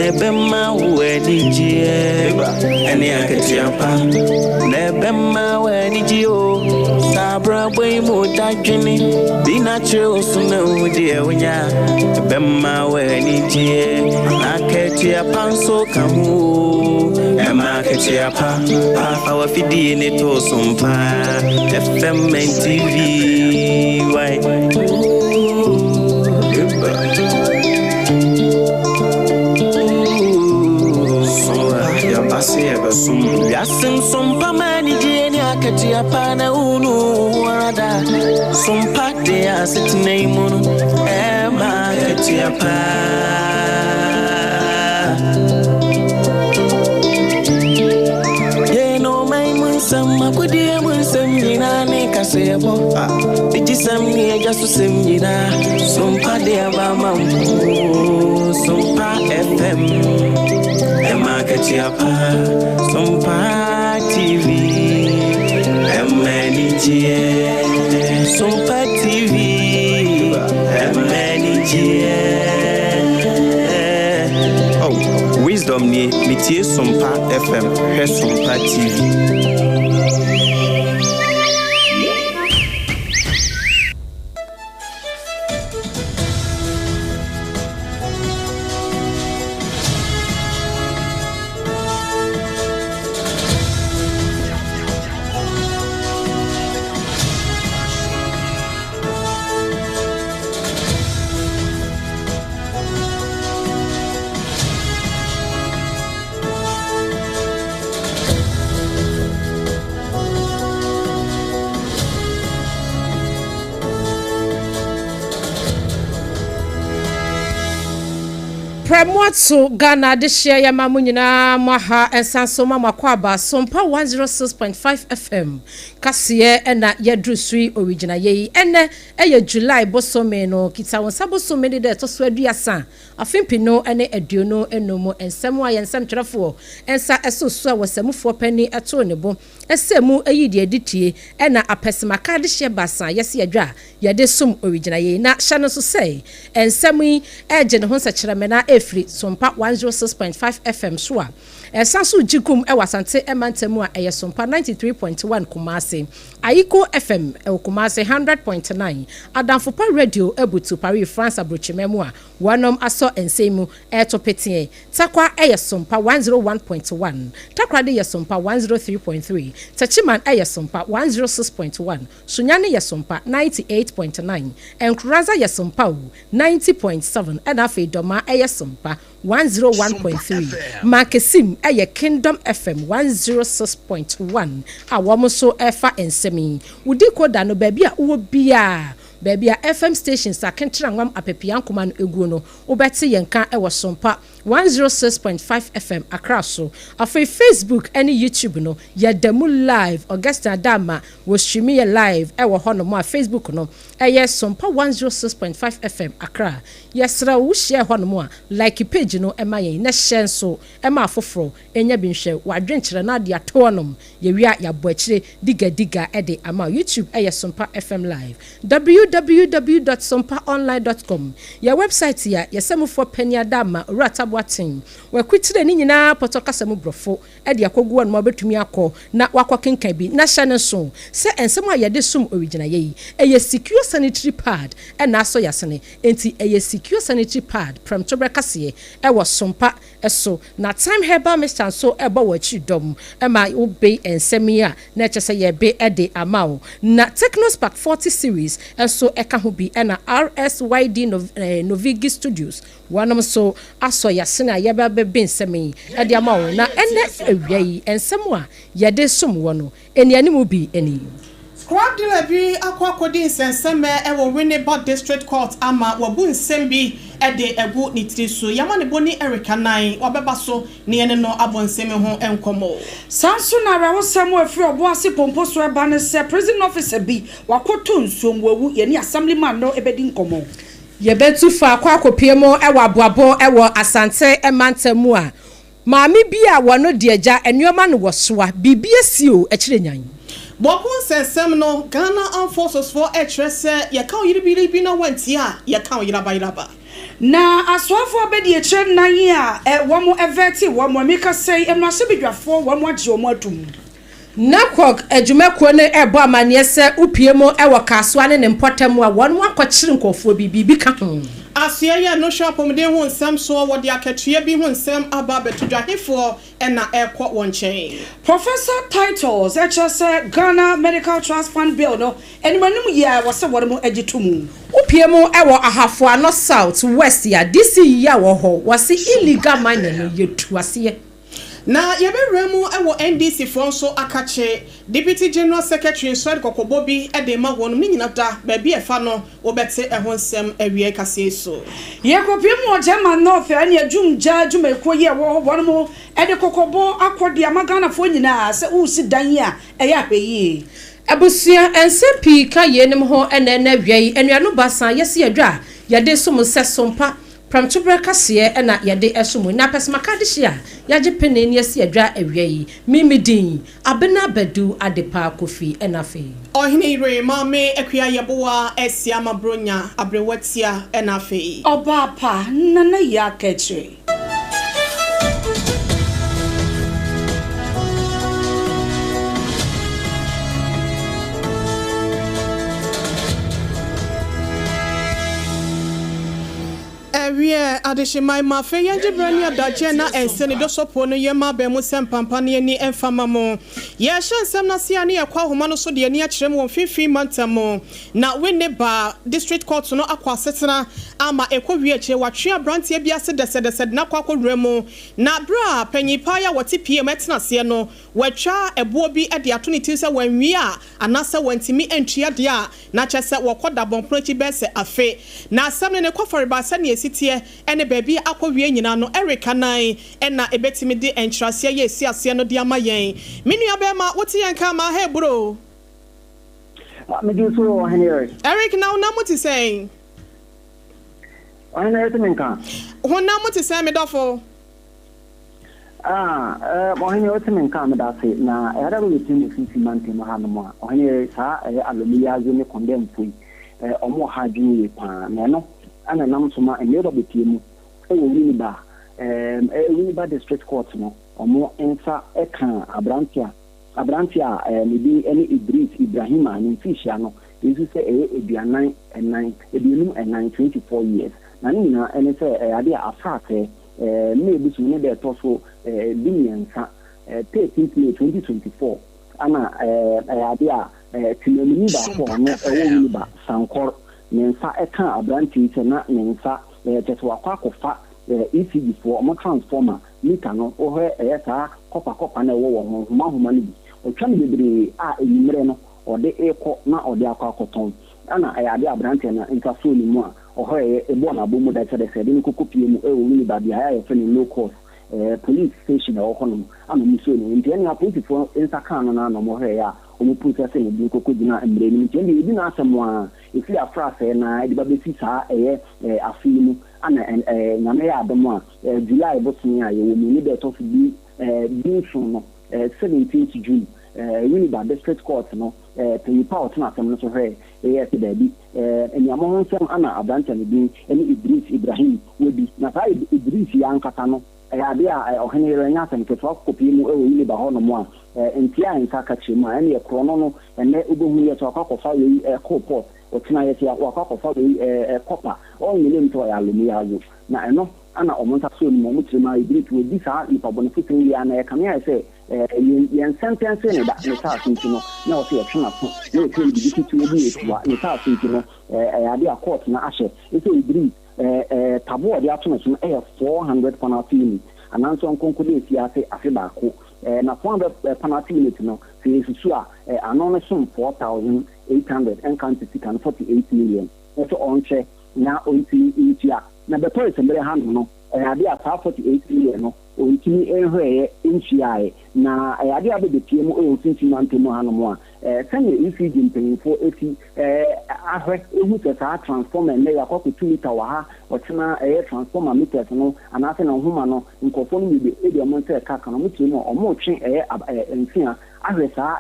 nebema wenijie ene aketiapa nebema wenijio sabra boy mo dadwini bina chiro suna udie wonya nebema wenijie aketiapa so kamu ema aketiapa awa fidi ne to sompa FM TV why Yasim sompa mani jeni akati apana unu wada sompa de asitne munu ema akati apa ye no mai mun sama kudi mun samina ne kasebo biji samni jasu samina sompa de abama sompa FM Makatiapa, Sompa TV, Emenijie, Sompa TV, Emenijie. Oh, wisdom ni mitie Sompa FM, he Sompa TV. Premwatsu Ghana this year ya mamunyina maha ensansoma makwaba SOMPA 106.5 FM kasiye ena yedrusui original ye ene eye July bosome no kita wonsa bosome de to so aduasa afimpino ene aduono enomo ensem a yensem twerefo ensa esoso a wosamufo pani eto ne bo esemu eyi de editie ena apesemaka de hye basa yesi adwa yede sum original ye na hye no so say ensem yi eje ne ho nsakyeremena efri SOMPA 106.5 FM so Sansu jikum wasante emantemu a eye SOMPA 93.1 Kumasi Aiko FM Kumasi 100.9 Adamfopa Radio ebutu Paris France abrochimemu a wanom aso ensemu etopetie takwa eye SOMPA 101.1 takwa de ye SOMPA 103.3 tachiman eye SOMPA 106.1 sunyane ye SOMPA 98.9 enkuraza ye SOMPA 90.7 enafe doma eye SOMPA 101.3 Makesim eye Kingdom FM 106.1 awomoso efa ensemi udi koda no baby a wo bia baby a FM stations akentra nwam apepian koma no eguo no obeti yenka ewo SOMPA 106.5 FM akraso afei Facebook any YouTube no yadamu live Augusta Dama wo stream ye live ewo hono mo a Facebook no eye SOMPA 106.5 FM akra yesra wo share hono mo a like page no ema yen na share so ema afoforo enya binhwe wadwenkyere na de atonom ye wia ya boakire diga ede ama YouTube eye SOMPA FM live www.sompaonline.com ya website ya yesemufo pania dama rata boatin wakwitire ni nyina potokasa mu brofo ede akogu no betumi akọ na wakwakenka bi na hye ne so se ensem a yede sum original ye eye secure sanitary pad na aso yasene enti eye secure sanitary pad from tobrekase wo SOMPA eso na time herbal mixture so ebo wachi dom ema obe ensem ya na chese ye be ede amao na Technospark 40 series eso eka ho bi na RSYD Novigi Studios wanom so aso yasene ayeba be ensem ede amao na ene awiai ensem a yede sum wo no eni animu bi eni Squad bi akwakodi nsenseme ewo Winneba District Court ama wabu nsembi ede egu nitiriso yamane boni Erica 9 wabeba so ne ene no abonseme ho enkomo sanso na rawosam afri obo ase pompo so eba ne se prison officer bi wakoto nsuom wawu ye ni assemblyman no ebedi nkomo yebetu fa akwakopiemo ewa aboabo ewo asante emantamu a maami bi a wono diaja enuoma no wosoa bibie sio ekire nyan Bokun sensem no Ghana Armed Forces for HRS ya kan yiri bi na wanti a ya kan yira ba na aswafo abedi eche nan yi a womo eveti womo meka say emrase bidwafo womo agye womo atum Nakok ejumekuo ne ebo amane se upiemo ewo kasoa ne mpotemu a wonu akokyire nkofo bibi ka ho Asia ya no shop omde ho nsam so wo de akatua bi ho nsam aba betudwahefo na ekọ wonchen. Professor titles HSA Ghana Medical Trust Fund Bill no enmanum ya wose woremo agitumu upiemo ewo ahafo ano south west ya DC ya wo ho wose illegal mining no yetuase na yeberemu ewo NDC fonso akache Deputy General Secretary Swed Kokobobi edema wonum ni nyinata ba bi efa no obete ehonsem awie kase so yekopiemu ojema north ani adwumja adwumeko ye wo wonum ede kokobo akodi amagana fo nyina se usi dan ya eya hweyi abusia ensepi ka yenim ho enena wiei enuanu basan yesi adwa yade somu se sompa pramtubra kase na yade esomu na pesmaka de hia yaje peneni yesi adwa awiei mimidin abena badu adepa kofi enafe Oheneyere mame ekua yeboa esia mabronya abrewatia enafe obaapa nana ya keche Ewie adeshimai mafe yanjibrani adaje na enseni do sopo no yema be mu sempampane ni emfama mo ye hyansem na sia ne yakwa homa no so de ani akyerem won fifi mantamo na wenne ba district court no akwa setena ama ekowie akye watwe abrantie bia se dese na kwa kodwemu na bra panyipa ya wote PM etena se no watwa ebo bi ade ato ne ti se wanwie a anasa wantimi entua de a na kyese wokoda bonprochi be se afe na asem ne kwaforiba se ne sitie ene baby akwawie nyina no Erika nan ena ebetimi de entrase ye esi ase no de amayen menua be ma wote yanka ma he bro me do so Oheneyere Eric now na muti say Oheneyere temenka hona muti say me dofo Oheneyere temenka me da say na era we tin fifi mante ma hanu mo Oheneyere sa alumia zo ne condemn fui omo ha dwuye pa na no ana nam soma emero betiemu wini ba district court no omo ensa eka abrantia me bi ene Idris Ibrahim ani fishia no yesu se eduanan 24 years na ni na ene se ade afate me ebusu ne de to so biliansa 13 2024 ana ade tinamini ba ko no wini ba sankor nensa eka abranti na nensa tetwa kwakofa ECG for omo transformer mita no ohwe eyesa kopa na wo homa ni bi otwa ne bebre a enimre no ode eko na ode akwakoton ana ayade abranti na nka so ni mu a ohwe ebo na bomu da chede se de kokopie mu ewo ni ba bia ya fe ni low cost police station e okono ana mi so ni nti ene police for nsa kan na no mo hwe ya omo process ni bi kokogina emre ni nti ene bi na asemo if you are frase na the babesi sa afimu ana na me adom a July bosun a ye wo ni be to bi no 17th June Winneba district court no penyipa otuna asem no so hwe yes baby enyamo nsem ana abrancha ne bi ene Idris Ibrahim webi na fa Idris ya nkata no ade a Oheneyere nya asem keto akopi mu ewo Winneba ho no mo a entia nka ka chemu a ene ye krono no ene obohu ye to akofa ye co-port otina yesi wakwakofa we copper onye mto ya alumia na eno ana omonta so ni mo mutima Idris we bi sa ni pabone fitin ya na ka me say yen sentence ne da ne ta sinti no na o se ye tuna so ne ke bi fitin bi etwa ne ta sinti no ade a court na ahye so Idris tabo ade atuna so 400 penalty ananso nkonkode esi ase afi ba ko na 400 penalty limit no se susu a anone som 4,800 and quantity can 48 million. Also on check now on India. Now the person very hand no ade a 48 million no ontimi ehwe enchiae na ade abe de piem o sinti mantemo hanom a sanye ECG mpanyimfo eti ahwe ehu tesa transformer na yakwa 2 meter wa ha otena transformer meters no anase na homa no nkofo no be edi monte kaka no mutie no omo twe enfia ahwe saa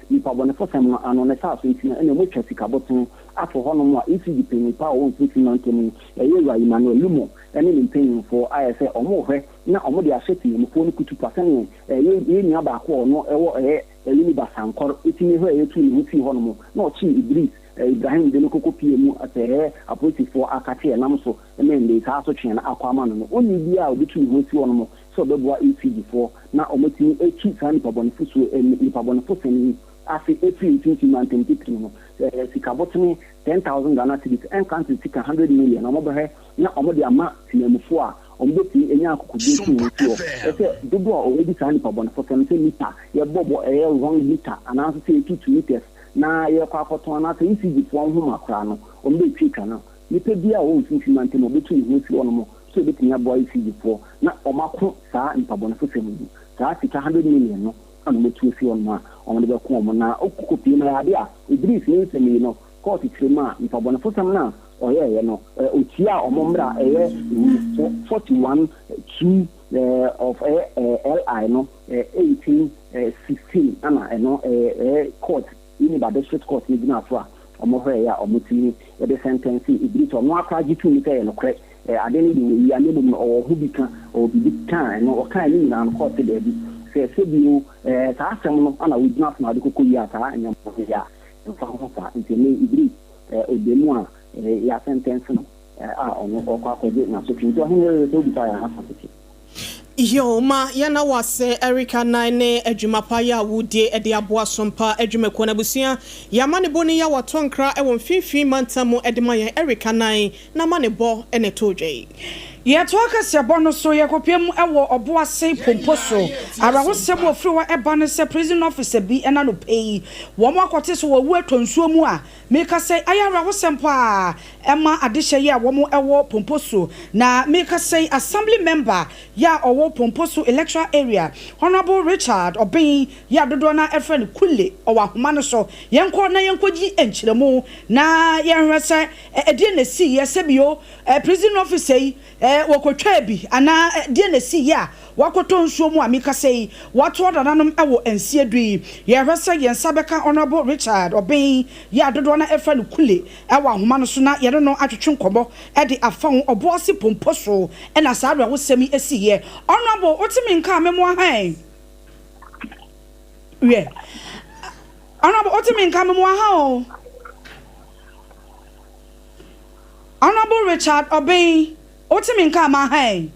nipa bone fosem no anone saa so ntina ene mo twa sika boten afo honom a ECG panyimpa o sinti mantemo yewa Emmanuel Lumo ene mpanyimfo ayese omo hwe na omo de aseti mo fo no kutu pasane ye ni aba ko no ewo elini basankor etimi ho etu ni huti honom na ochi Idris Ibrahim de no koko pie mu ate apolitifo akate nam so emende saa so twen na akwama no oni bia obitu ni huti honom so beboa ECG4 na omotimi etu san pabonfuso ni pabonfuso ni afi etu intinti mantemtitri no sikabotini 10,000 Ghana cedis and country sika 100 million omobehe na omode ama tinamufo a ombeti enya akukudeti ntuo ese dodo a odi san pabonfuso no se meter ye bobo 1 meter ananso se 2 meters na ye kwa akoto na se ECG4 ho makra no ombeti kana nipa bia o ntinti mantemo betu ni huti onomo so beti ya boy ECG4 na omako saa pabonfuso mu saa sika 100 million no ano metu fi on ma on de ko mo na okukopi na ade a Idris ni semi no court trema mpabona fosam na oye no otia omomra 41 2 of LI no 1816 ana no court ini ba district court ni gina so a omohwe ya omotini the sentence Idris omo akwaji tu ni kay no kre ade ni de wi anebo no oho bika obi kan no okan ni na no court de bi se bio saa asem no ana witness na de kokoyi ata anyam ya mfa ho fa ntene Idris odemu a ya sentence no ono okwa kwaje na so twinto ho so bi ta ya hafa tete Yo ma yana wase Erica Nine adwumapa ya wudie ede aboa sompa adwumako na busia ya mane boni ya watonkra e won finfin mantamo ede ma ya Erica Nine na mane bo ene todwe ye to akase bono so ye kopiem ewo oboase pomposo arawo sebo ofriwa eba ne se prison officer bi ena no pay wo mo akote so wo atonsuo mu a meka say ayara wo sempa ema adehye ye wo mo ewo pomposo na meka say assembly member ya owo pomposo electoral area Honorable Richard Obin ya dodo na efren kule owa homa no so yenko na yenkoji enchiremu na yenhwese edie na si ye sebio prison officer wakotwa bi ana die na si ya wakoto nsuo mu amika sei wato dananom ewo ensie dui ye hwese ye nsabeka Honorable Richard Obin ya dodo na efa no kule ewa homa no so na ye no atwetwe nkobo e de afon oboase pomposo e na saadwa wo semi esi ye Honorable otimi nka memo han we Honorable otimi nka memo han o Honorable Richard Obin otimi nka ma han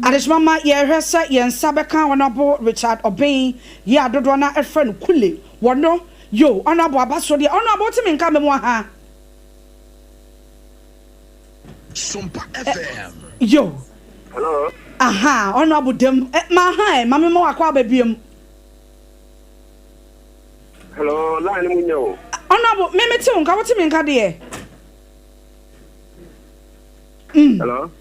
Adishmama ye hwese ye nsabeka Honorable Richard Obin ye adodo na efa no kule wono yo Honorable abaso de Honorable otimi nka memo ha SOMPA FM yo hello aha Honorable dem ma han ma memo akwa babiem hello line munyo Honorable memeti nka otimi nka de hello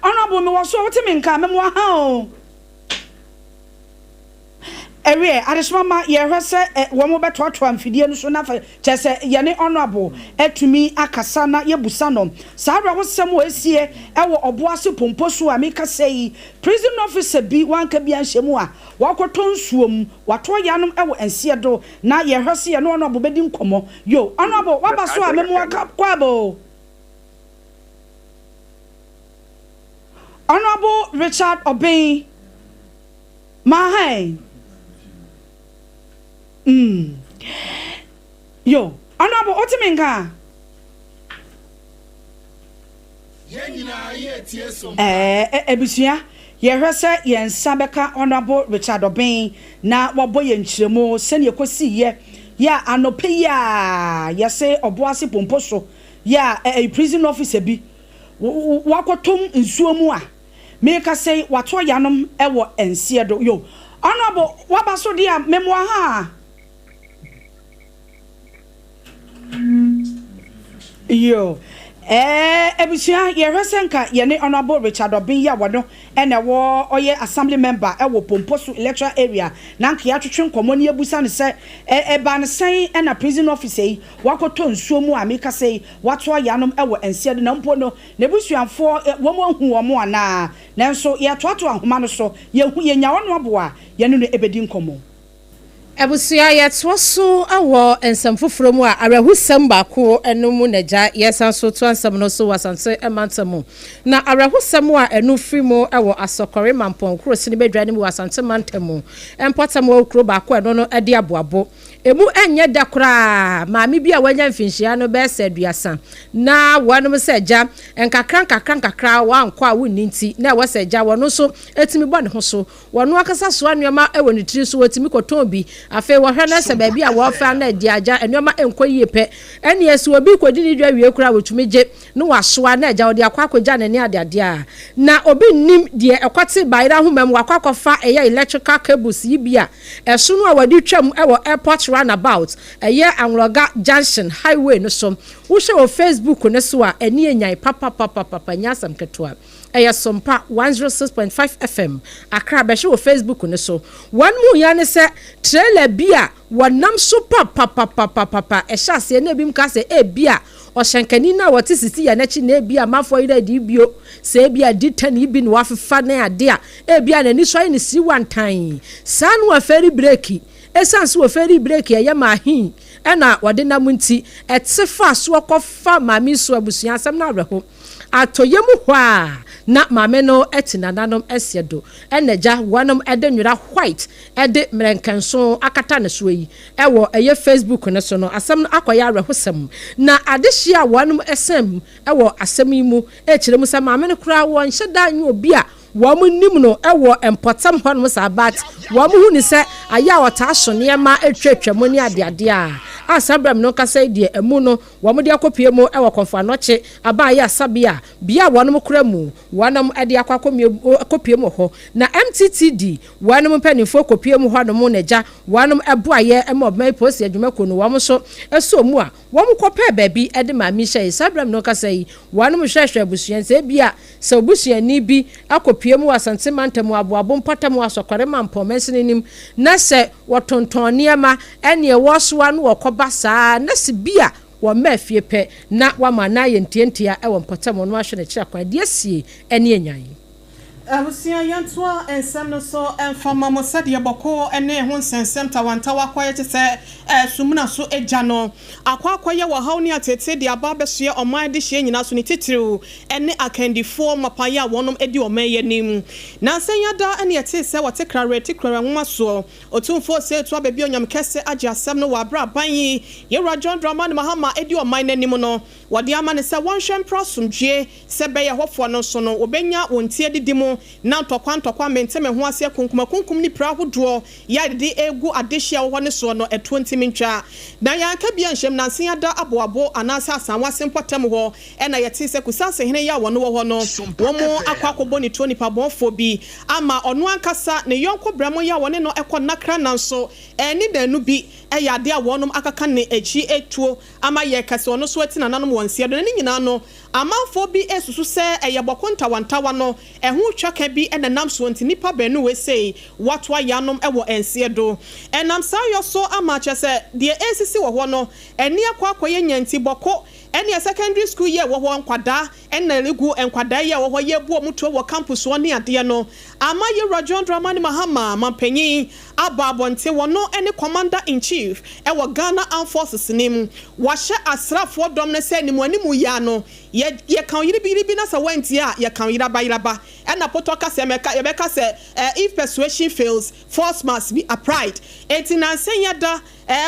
Honorable me was so otimi nka memo ha o ewe adishmama ye hwese wo mo betoto amfidie no so na fa chese ye ne Honorable etumi akasa na ye busa no saadwa wo sem wo esie ewo oboase pomposo amika sei prison officer bi wanka bi anhemu a wakoto nsuom wato yanom ewo ensie do na ye hwese ye no Honorable bedi nkomo yo Honorable wabaso a memo aka kwabo Honorable Richard Obin Mahai yo Honorable otiminga ebusua ye hwese ye nsabeka Honorable Richard Obin na waboye nchiremu sene ekosi ye ya anope ya ye se oboase pomposo ya prison officer bi wakotom nsuo mu a meka say wato yanom ewo ensie do yo Honorable wabaso dia memo ha yo Ebusia yeresenka yene honorable Richard Obin ya wono ene wo oye assembly member e wo Pomposo electoral area na nka ya twetwe nkomo ne ebusa ne se ba ne sen ena prison officer yi wakoto nsuo mu ameka sei wato yanom e wo ensia de na mpo no ne busuanfo wo mo hu wo mo ana nanso ye toato ahoma no so ye hu ye nya wono aboa ye ne no ebedi nkomo Ebusia yetwo so awo ensam foforo mu a arahusam baako enu mu naja yesan so to ansam no so wasanse emantamu na arahusam a enu frimo awo asokore mampon kro sini bedwa ni mu wasanse mantamu empotamu okro baako eno no ede aboabo emu enye dakra maami bia wanya mfinhia no be seduasa na wanum seja enkakra wankwa a wonni nti na wo seja wono so etimi bɔ ne ho so wono akasa so anuama ewo ne tiri so wetimi koton bi afi wo hwe na se ba bia wo fa na di aja anuama enkoyie pe ene yesu obi kodi ni dwa wie kura wotumi no wasoa na aja odi akwakoja ne ade a na obi nim de ekwate baira homam wakwakofa eya electrical cables yi bia eso no awadi twam ewo airport runabout eye Anloga Junction highway no so wo hwe wo Facebook no so a eni enyan papa nyasam ketwa eye SOMPA 106.5 FM akra be hwe wo Facebook no so one mu ya ne se trailer bia wonam so papa ehase na bim ka se bia oshankani na wati sisi ya nachi na bia mafo ida di bio se bia di 10 ibi no afefa na ade a bia na ni so ni si wantan sanu aferi breaki esanse wo feri break ya mahin ena wode na munti etsefa so kofa mami so abusua asem na areho atoyemu hwa na mame no etinananom esiedo enaja wanom edenwura white ede mrenkenso akata ne so yi ewo eye Facebook ne so no asem no akoya arehosem na adehia wanom esem ewo asem yi mu ekiremu se mame no kura won hyeda anyu obi a wamu nim no ewo empotam hɔ no sabat wamu hu ni se aya wota aso ne ma etwetwam ni ade a asabram no kasa die emu no wamu de akopie mu ewo konfa noche aba ya sabia bia wanum kura mu wanum ade akopie mu hɔ na MTTD wanum panifo kopie mu hɔ no mu naja wanum eboaye ema obmai posi adwuma kono wamu so eso mu a wamu kope baabi ede ma mi hye sabram no kasa yi wanum hwehwe abusuan se bia se obusuan ni bi akopie mu asante mantamu aboabo mpatamu asokore mampomensene nim na se wotonton niema ene wosoa no wokoba saa na se bia wo mafie pe na wama na yentientia e wo mpatamu no ahwe ne kira kwa de asie ene enyan Abusia yantoa ensem no so enfama mo sade boko ene ho nsensem tawanta wakwaye te se sumuna so eja no akwakwaye wo haw ni atete de aba besoe oman de hye nyina so ni titiriu ene akandifo mapaya wonom edi omaye nim na nsanyada ene yete se wote krare nwoma so otumfo se to ababi onyam kese age asem no wabra ban yi ye rajon drama ne mahama edi oman nanim no wode ama ne se wonhwem prosumdwe se be ye hofo no so no obenya wontie didimu na ntokwa menteme ho ase kunkum ni pra hodo ya de egu adehia wo ne so no 20 mintwa na ya ka bia nhyem na nsen ada aboabo anasa asanwa sempotem ho e na yete se kusase hene ya wono wo no wo mo akwakobo ni toni pabonfo bi ama ono ankasa ne yonko bramo ya wone no nakra nanso eni danu bi e ya de a wonom akaka ne echi etuo ama ye kase ono so ati nananom wonse do ne nyina no amanfo bi esusu se eye bokonta wantawa no ehu twaka bi enam so nti nipa benu we say watwa yanom ewo ense do enam sayo so amache se de esisi wo ho no eni akwakoye nyanti boko eni secondary school ye wo ho nkwada ena legu enkwada ye wo ho ye buo muto wo campus wo ne ade no ama ye rajon drama ni mahama mampanyin ababonte wono eni commander in chief ewo Ghana Armed Forces nim wahye asrafo dom ne se nimu animu ya no ye kan yiri na sa wanti a ye kan yira bayiraba ena potoka se meka ye beka se if persuasion fails force must be applied etinansen da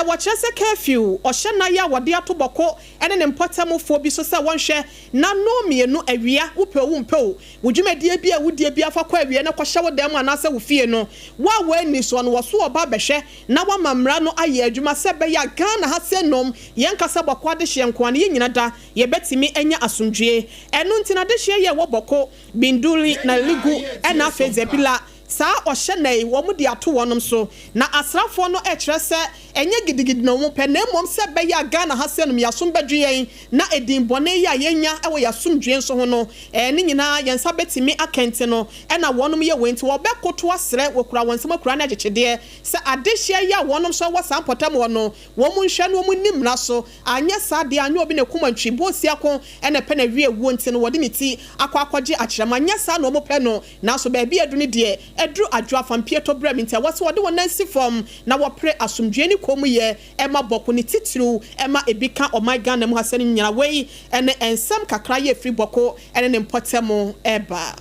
wahye se curfew ohye na ya wode atoboko ene ne mpotamfo bi so se wonhwe na no mienu awia wo mpew wudwumadie bi a wudie bi afa kwa awia na kwhye wo dem anase wo fie no wa ni so no wo so oba behwe na wa mamra no aye adwuma se be ya Ghana ha se nom yenkasa boko de hye nko an ye nyina da ye betimi enya asomdwe enu ntina de hye ye wo boko binduli na ligu ena fezebila saa OHENEYERE wo mu de ato wonom so na asrafo no e kire se enye gidigidi no mo pe na emom se be ya Ghana ha se no yasom badwen na edin bone ya yenya e wo yasom dwen so ho no ne nyina yensa betimi akente no e na wonom ye wenti wo be koto asre wokura wonsem akura na agechede se adehia ya wonom so wo sampotam wo no wo mu nhwe no wo mu nimra so anya sa de anya obi ne kumantwi bo siako e na pe na wie wo nti no wode niti akwakoje akyerema anya sa no mo pe no na so ba bi edu ne de edru adwa fampie to brem nti wo so wode wonansi from na wo pre asomdwe ni komu ye ema boko ni titiru ema ebika o my Ghana mu hasani nyina wei ene ensam kakra ye free boko ene ne mpotemo eba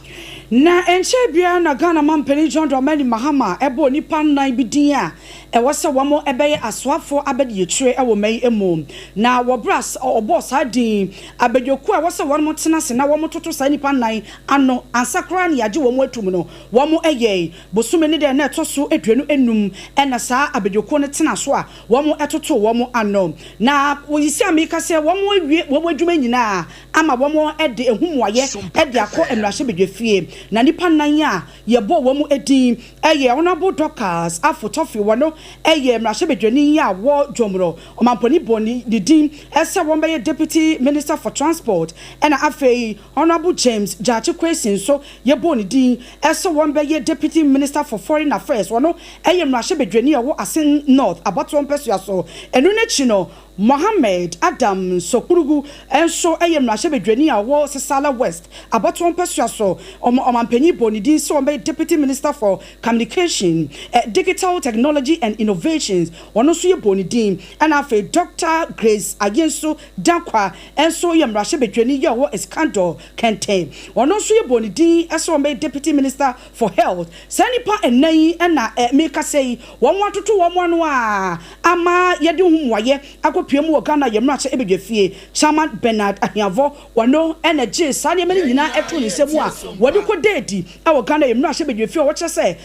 na enche bia na Ghana mampeni John Dramani Mahama ebo nipa nan bidin a wose wamo ebeye aswafo abedi yetire ewo mai emu na wobras obos hadin abedyoku a wose wonmo tenase na womo toto sa nipa nan ano ansakra ne yaje womo atum no womo eye bosume ne de na etoso aduanu enum ena sa abedyoku ne tenaso a womo etoto womo ano na woyisi amika se womo awie womo adwuma nyina ama womo ede ehumuaye ede akọ enrahye bedwefie na nipa nan a yebo womo edin eye honorable doctors afotofi wono eye mrahye bedwani ya wo dwomro omamponi boni didin ese won be deputy minister for transport ena afei honorable James Jachi Kwesin so yebo ni din ese won be deputy minister for foreign affairs wono eye mrahye bedwani ya wo Asin North abato peso so enu na chino Mohammed Adam Sokurugu enso mrahye bedwani a wo Sesala West abato peso so omampani boni din so be deputy minister for communication digital technology and innovations wono so ye boni din and afa Dr. Grace Ayenso Dankwa enso ye mrahye bedwani ye wo Iskandar Kente wono so ye boni din enso be deputy minister for health sanipa enan na meka sei won watoto won no a ama ye de humwaye akopiem wo Ghana ye mrahye ebedwefie chairman Bernard Ahiavo wono energy sane mani nyina eto ni semu a wode ko dedi awo Ghana ye mrahye bedwefie wo che se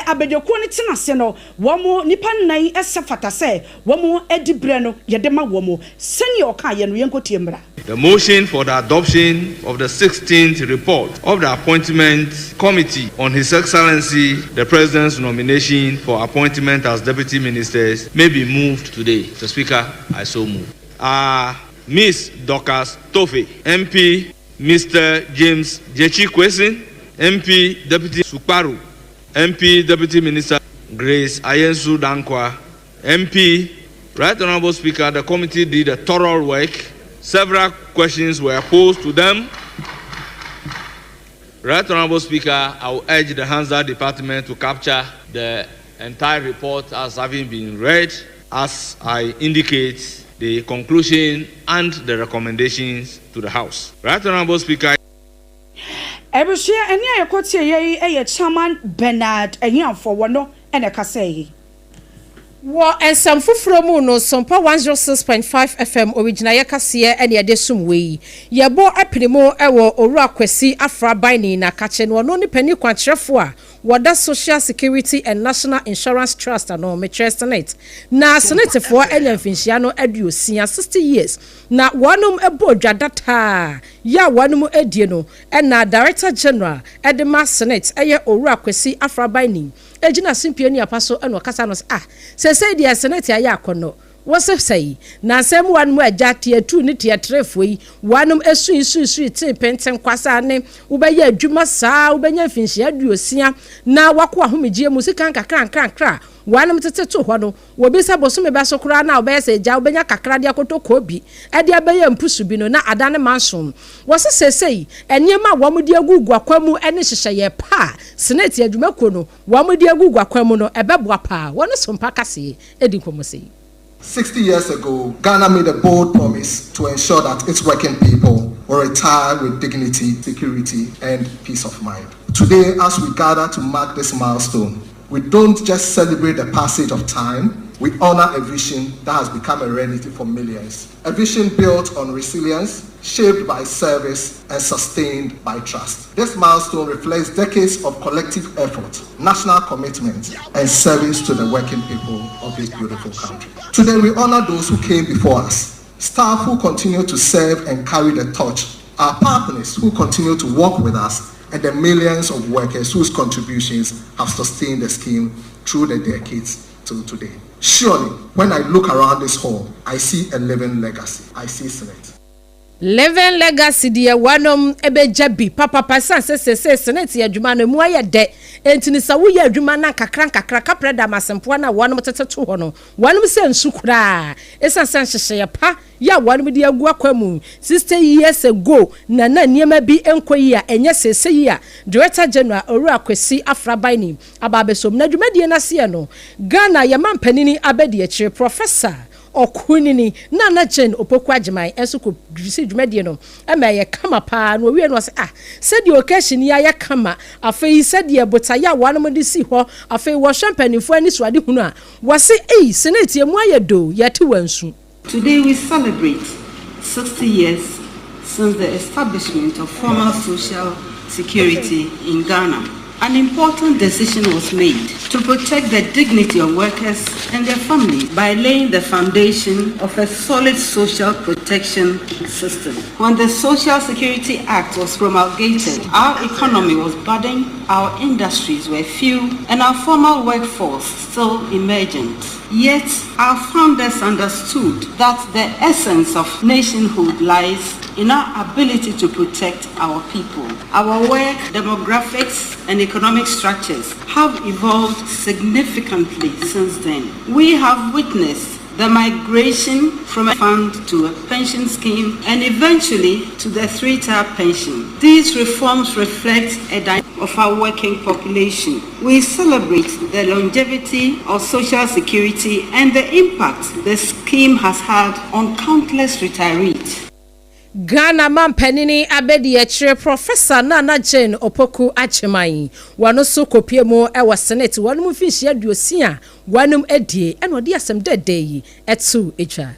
abedyoku ne tenase no womo nipa nan esefata se womo edibre no yede ma womo seni oka ye no yenkotie mbra. The motion for the adoption of the 16th report of the appointment committee on His Excellency the President's nomination for appointment as deputy ministers may be moved today. Mr. Speaker, I so move. Ms. Dorcas Tofe, MP, Mr. James Jachi Kwesin, MP Deputy Suparu, MP Deputy Minister Grace Ayensu Dankwa, MP. Right Honorable Speaker, the committee did a thorough work. Several questions were posed to them. Right Honorable Speaker, I will urge the Hansa Department to capture the entire report as having been read, as I indicate the conclusion and the recommendations to the House. Right Honorable Speaker. Ebushia eni ayekoti ye chairman Bernard Ahiavo wono ene kasei. Wo ensam fufuro mu no SOMPA 106.5 FM original yakase ene ede sumwe yebo apinimo ewo oru akwesi afraban na kache no no ni pani kwankyerefo a woda Social Security and National Insurance Trust no metre Senate na Senate for enya mfinhia no aduosia 60 years na wanum ebo dwadata ya wanum edie no na Director General Edema Senate eye oru akwesi afraban ejina simpie ni apaso eno kasa no se dia Senate aya akono wose sei na nsem wanum agate atu ni tietrefo yi wanum esu ti penten kwasa ne ubeye adwuma saa ubenya mfinhia aduosia na wako ahomegye mu sika kakra wanum tete to ho no wo bi sa boso me ba so kura na obeye se ja ubenya kakra dia kotoko bi e dia beye mpusu bi no na adane mansom wose sesei eniema wamudi agugu akwamu ene hyehye pa Senate adwuma ko no wamudi agugu akwamu no ebeboa pa wono SOMPA kase edi komosei. 60 years ago, Ghana made a bold promise to ensure that its working people will retire with dignity, security, and peace of mind. Today, as we gather to mark this milestone, we don't just celebrate the passage of time, we honor a vision that has become a reality for millions. A vision built on resilience, shaped by service, and sustained by trust. This milestone reflects decades of collective effort, national commitment, and service to the working people of this beautiful country. Today, we honor those who came before us, staff who continue to serve and carry the torch, our partners who continue to work with us, and the millions of workers whose contributions have sustained the scheme through the decades till today. Surely, when I look around this hall, I see a living legacy. I see Senate. Living legacy dear wanom ebejabi papa pasan se Senate adwuma no mu aye de entini sa wo ya adwuma na kakra preda masempo na wanom teteto ho no wanom se nsukura esansan hyehye pa ya wanom de agu akwamu 60 years ago na niema bi enkoyi a enye seseyi a Director General Oru Akwesi Afrabaini ababesom na adwumadie na se no Ghana yama mpanini abedi akire Professor Okunini na chen opoku agyeman enso ko grisi dwumadie no emaye kama pa no wie no se said the occasion ya kama afei said the botaya wanom de si ho afei wo champanifo ani so ade hunu a wo se senate emu ayedo yate wansu. Today we celebrate 60 years since the establishment of formal social security in Ghana. An important decision was made to protect the dignity of workers and their families by laying the foundation of a solid social protection system. When the Social Security Act was promulgated, our economy was budding, our industries were few, and our formal workforce still emergent. Yet, our founders understood that the essence of nationhood lies in our ability to protect our people. Our work, demographics, and economic structures have evolved significantly since then. We have witnessed the migration from a fund to a pension scheme and eventually to the 3-tier pension. These reforms reflect a dynamic of our working population. We celebrate the longevity of Social Security and the impact the scheme has had on countless retirees. Ghana mampanini abedi akire Professor Nana Jane Opoku Achemai wano so kopiemo ewa Senate wano mu finhia aduosi a wanum edie eno de asem dede yi etu echa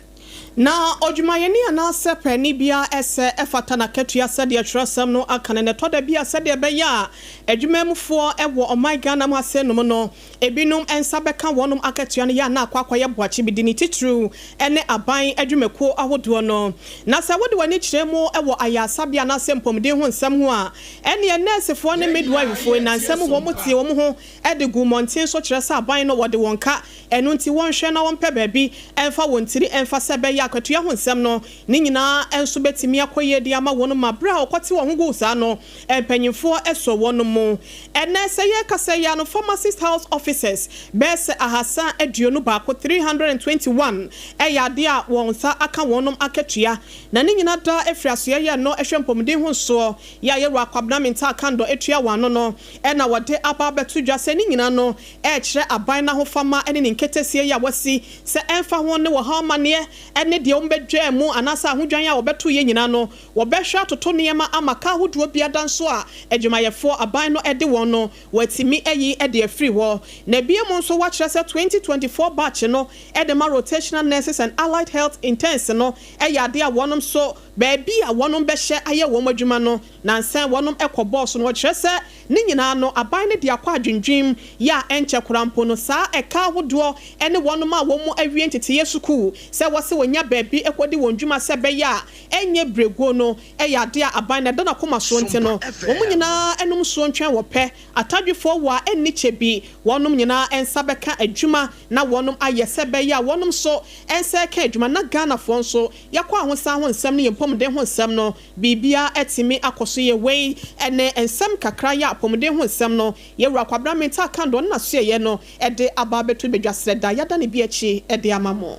na odwumayeni anase pani bia ese efata na ketua sede atwerɛsɛm no akane ne toda bia sede be ya adwumamfo ewo omai Ghana mu asenum no ebinum ensa beka wonum akatua no ya na akwakoye boache bidini titru ene aban adwumako ahodo no na se wode wani kyeremu ewo ayasa bia na sempomde ho nsɛm ho a ene nursefo ne midwife fo na nsɛm ho motie wo ho ede gu monten so kyerɛ sɛ aban no wode wonka eno nti wonhwɛ na wonpɛ baabi emfa wontiri emfa sɛbɛ ya akwatua ho nsɛm no ni nyina enso betimi akoye de ama wonum mabra okote wo ho gu sa no empanyimfo eso wonum mu ene sɛ ye kasa ya no pharmacist house officers bese ahasa aduonu baako 321 eyade a wonsa aka wonum akatua na ni nyina da efriaso ye no ehwempomden ho so ya yeru akwabna menta akando etua wano no ena wode aba betu dwa sɛ ni nyina no kyerɛ aban na ho fama ene ne nketesie ya wasi sɛ emfa ho ne wo ha mane ene de ombedwa mu anasa ahodwan a wobeto ye nyina no wobehwa atoto niema amaka ahoduo bia danso a adwumayefo aban no ede won no watimi eyi ede afri wo na bia mu nso wa kyerɛ sɛ 2024 batch no ede ma rotational nurses and allied health interns no eyade a wonom so baabi a wonom behye aye wo adwuma no na nsan wonom boss no kyerɛ sɛ ni nyina no aban ne de akwa adwendwim ya enche korampo no saa eka ahoduo ene wonom a wo mu awie ntete yesuku sɛ wose wonya baabi ekodi wondwuma sɛ beya enye brego no eyade a aban na dana koma so nti no wo mu nyina enum so ntwen wo pɛ atadwefo wa enni chebi wonom nyina ensa beka adwuma na wonom ayɛ sɛ beya wonom so ensa ka adwuma na Ghana fo nso yakwa ahosa ho nsɛm ne yempomden ho nsɛm no bibia etimi akoso ye wei ene ensɛm kakra ya apomden ho nsɛm no yewura kwabra menta kando na so ye no ede ababetu bedwasre da yada ne bi achi ede amamo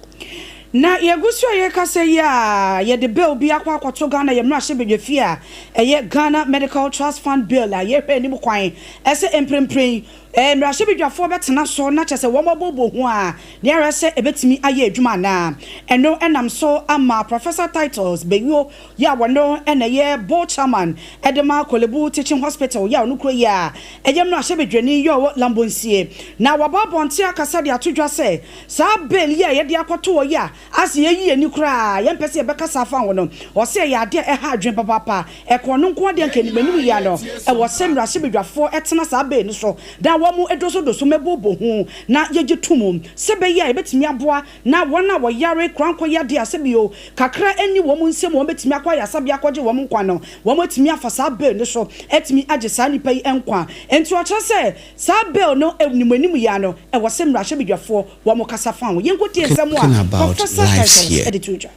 na yegusu ye kase ya ye de bill bi akwa akwato Ghana ye mra hye bedwafi a eye Ghana Medical Trust Fund bill a ye hwe ni mu kwan ese emprempren mra hye bedwafo betena so na kyese wo mabobo ho a ne ara se ebetimi aye adwuma na eno enam so ama professor titles beyo ya wono ena ye board chairman edema Kolebu Teaching Hospital ya onukro ya eye mra hye bedwani yo Lambonsie na wababonte akasa de atodwa se sa bill ye de akwato ya as ye ani kura yɛn pɛ sɛ yɛbɛka safa wo no ɔsɛ yɛ ade ɛha adwen papa ɛkɔ no nko ade nka nimanim ya no ɛwɔ sɛ mmarahyɛ bedwafoɔ ɛtena saa bɛɛ no so da wɔn mu edoso mɛbobo ho na yɛgye tumum sɛ bɛyɛ a yɛbɛtumi aboa na wɔn a wɔyare krankɔ yɛ ade asɛ bio kakra ani wɔn mu nsɛm wɔn bɛtumi akɔ yasa bi akɔgye wɔn nkwa no wɔn bɛtumi afa saa bɛɛ no so ɛtumi agye saa nipa yi nkwa enti ɔkyerɛ sɛ saa bɛɛ no nimanim ya no ɛwɔ sɛ mmarahyɛ bedwafoɔ wɔn kasa fa ho yɛn kotie nsɛm a professor Titus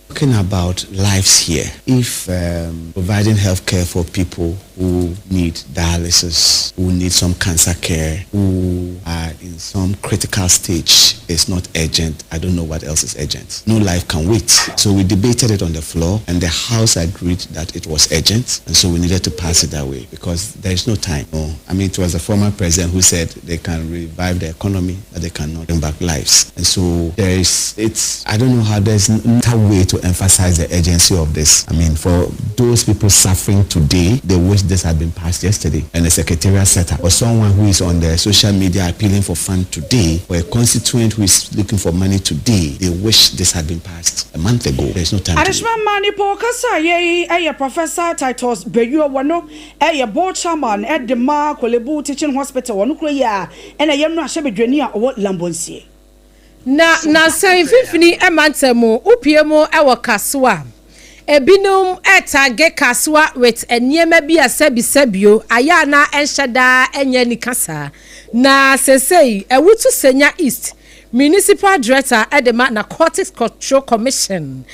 Talking about lives here. If providing health care for people who need dialysis, who need some cancer care, who are in some critical stage is not urgent, I don't know what else is urgent. No life can wait. So we debated it on the floor and the House agreed that it was urgent, and so we needed to pass it that way because there is no time. No. I mean, it was the former president who said they can revive the economy, but they cannot bring back lives. And so I don't know how there's no way to emphasize the urgency of this. I mean, for those people suffering today, they wish this had been passed yesterday and the secretariat set up. Or someone who is on the social media appealing for funds today, or a constituent who is looking for money today, they wish this had been passed a month ago. There's no time to wait. Mani Pokasa, ye Professor Titus Beyu Wano, board chairman at the Mark Olebu Teaching Hospital, Wanukuya, and a young Shabedrenia or Lambonsi. Na sɛ mfimfini ɛmantɛmu upiemu ɛwɔ kaswa ebinum ɛtage kaswa with nneɛma bi asɛbisɛbio aya na ɛnhyɛda ɛnyɛ nikasa na sɛsɛi ɛwutu senya east municipal director edema narcotics control commission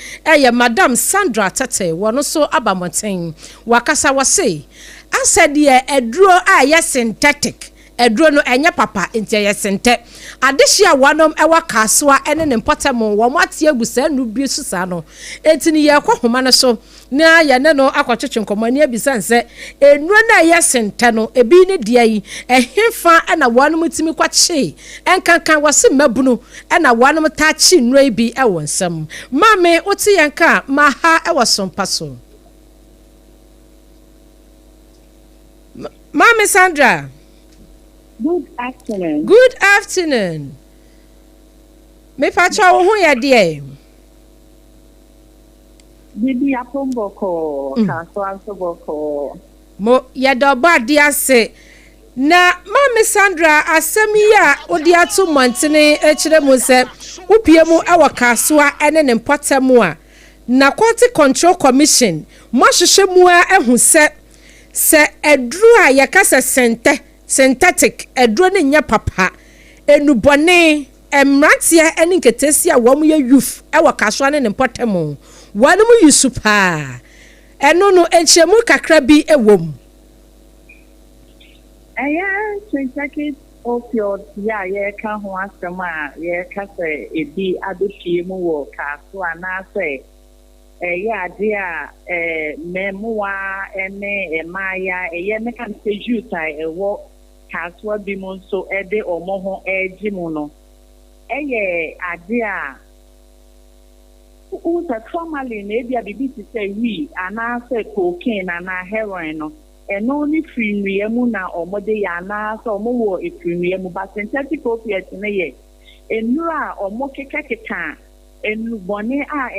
madam Sandra Tete wɔno so abamoten wakasa wase asɛdeɛ eduro a yɛ synthetic eduro no enya papa ntia yesente adehia wanom ewa kaswa ene ne mpotamo wo matie agusa nu bi susa no etini ye kwahoma no so na ye ne no akotwetwe nkomani abisa nse enuro na yesente no ebi ne dia yi ehemfa na wanom timi kwache enkankan wase mabunu na wanom ta chi nuro bi ewo nsam mame oti yenka maha ewo sompa so Mame Sandra. Good afternoon. Good afternoon. Me pacha wo hu ye de. Bibi apomboko, kaso ansoboko. Mo ye do ba de ase. Na Mame Sandra asem ya odi atu montene ekire mu se upie mu ewo kasoa ene ne mpotemu a na quality control commission mo hwehwe mu a ehu se edru a ye kasa synthetic edro ne nya papa enubone emratia ene nketesi a wo mu ye youth e wakaso ne potemu wanu mu yusupa eno no enchemu kakra bi ewom synthetic opioid ya ye ka ho asema ye ka se ebi adofie mu wo kaso anase ya dia memoa ene emaya ye me kan se juta ewo kaswa bi mo so ede omo ho eji mu no eye adia uta formally na bia bibi ti say we ana say cocaine na heroin no eno ni free mu na omode ya na so omo wo free mu but synthetic opiates na ye enura omo kekeka enubone a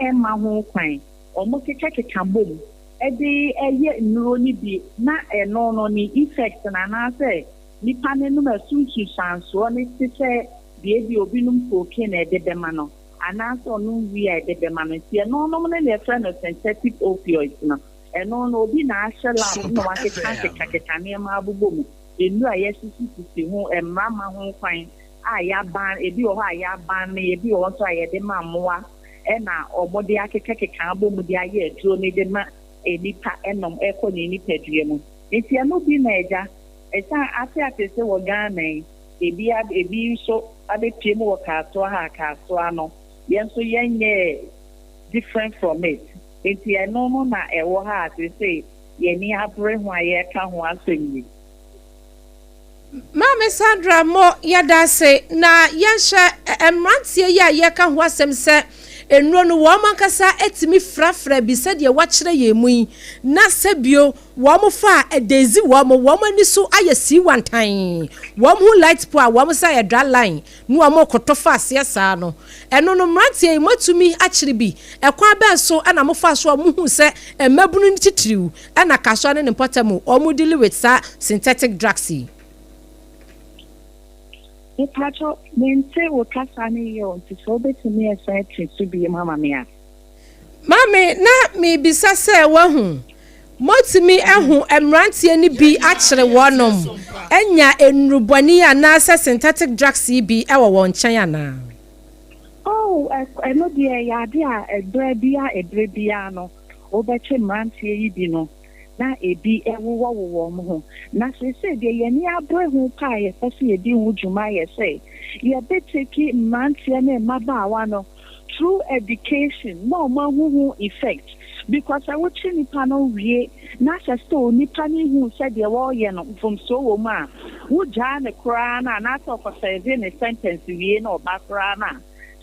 emma ho kwan omo kekeka bom edi eye nuro ni bi na eno no ni effect na na say nipa ne no masunsu sanso ne tete bi obinum cocaine e de bema no ana so no wi e de bema no tie no no ne le friend of synthetic opioids no eno no obi na ahela no wa kekeka ne ma abubom enu a yesisi ho emma ma ho kwan aya ban ebi o ha aya ban ne ebi o so ayede mamoa na omode akekeka abom de aye aduro ne de ma enipa enom eko ne nipa due mu enti no bi na eja esa ate se wo Ghana ebi so abepie mu wo kaso ano yen so yenye different from it enti eno no na ewo ha ate se ye ni abre ho aye ka ho asemi Mame Sandra mo yada se na yensha emrantie ya ye ka ho asem se enro no wo mankasa etimi frafra bi se de wachire ye mu yi na sebio wo mo fa edezi wo mo ani so ayesi wantan wo mo light po a wo mo sa ye dra line no wo mo kotofa ase saa no eno no mrantie matumi achire bi ekwa ben so ana mo fa so mo hu se emabunu ni titiriu ana kaso ne potamu o mo deal with synthetic drugs. Ipacho mente wakasani yo tisobe tumi ese to be mama mia. Mami na mi bisa se wa hu. Motimi ehu emrantie ni bi achire wonom. Enya enrubani ana synthetic drugs bi ewo won kyan ana. Oh, I know the idea ebre bia no. Obeche mrantie yi bi no. Na ebi ewo mo na se de ye ni abre hu pa ye se ye di hu juma ye say ye beteki mantia na mabaawa no through education no ma hu effect because I watch ni panel wie na se sto ni pani hu se de wo ye no from so wo ma wo ja ne kra na so for serving a sentence wie na oba kra na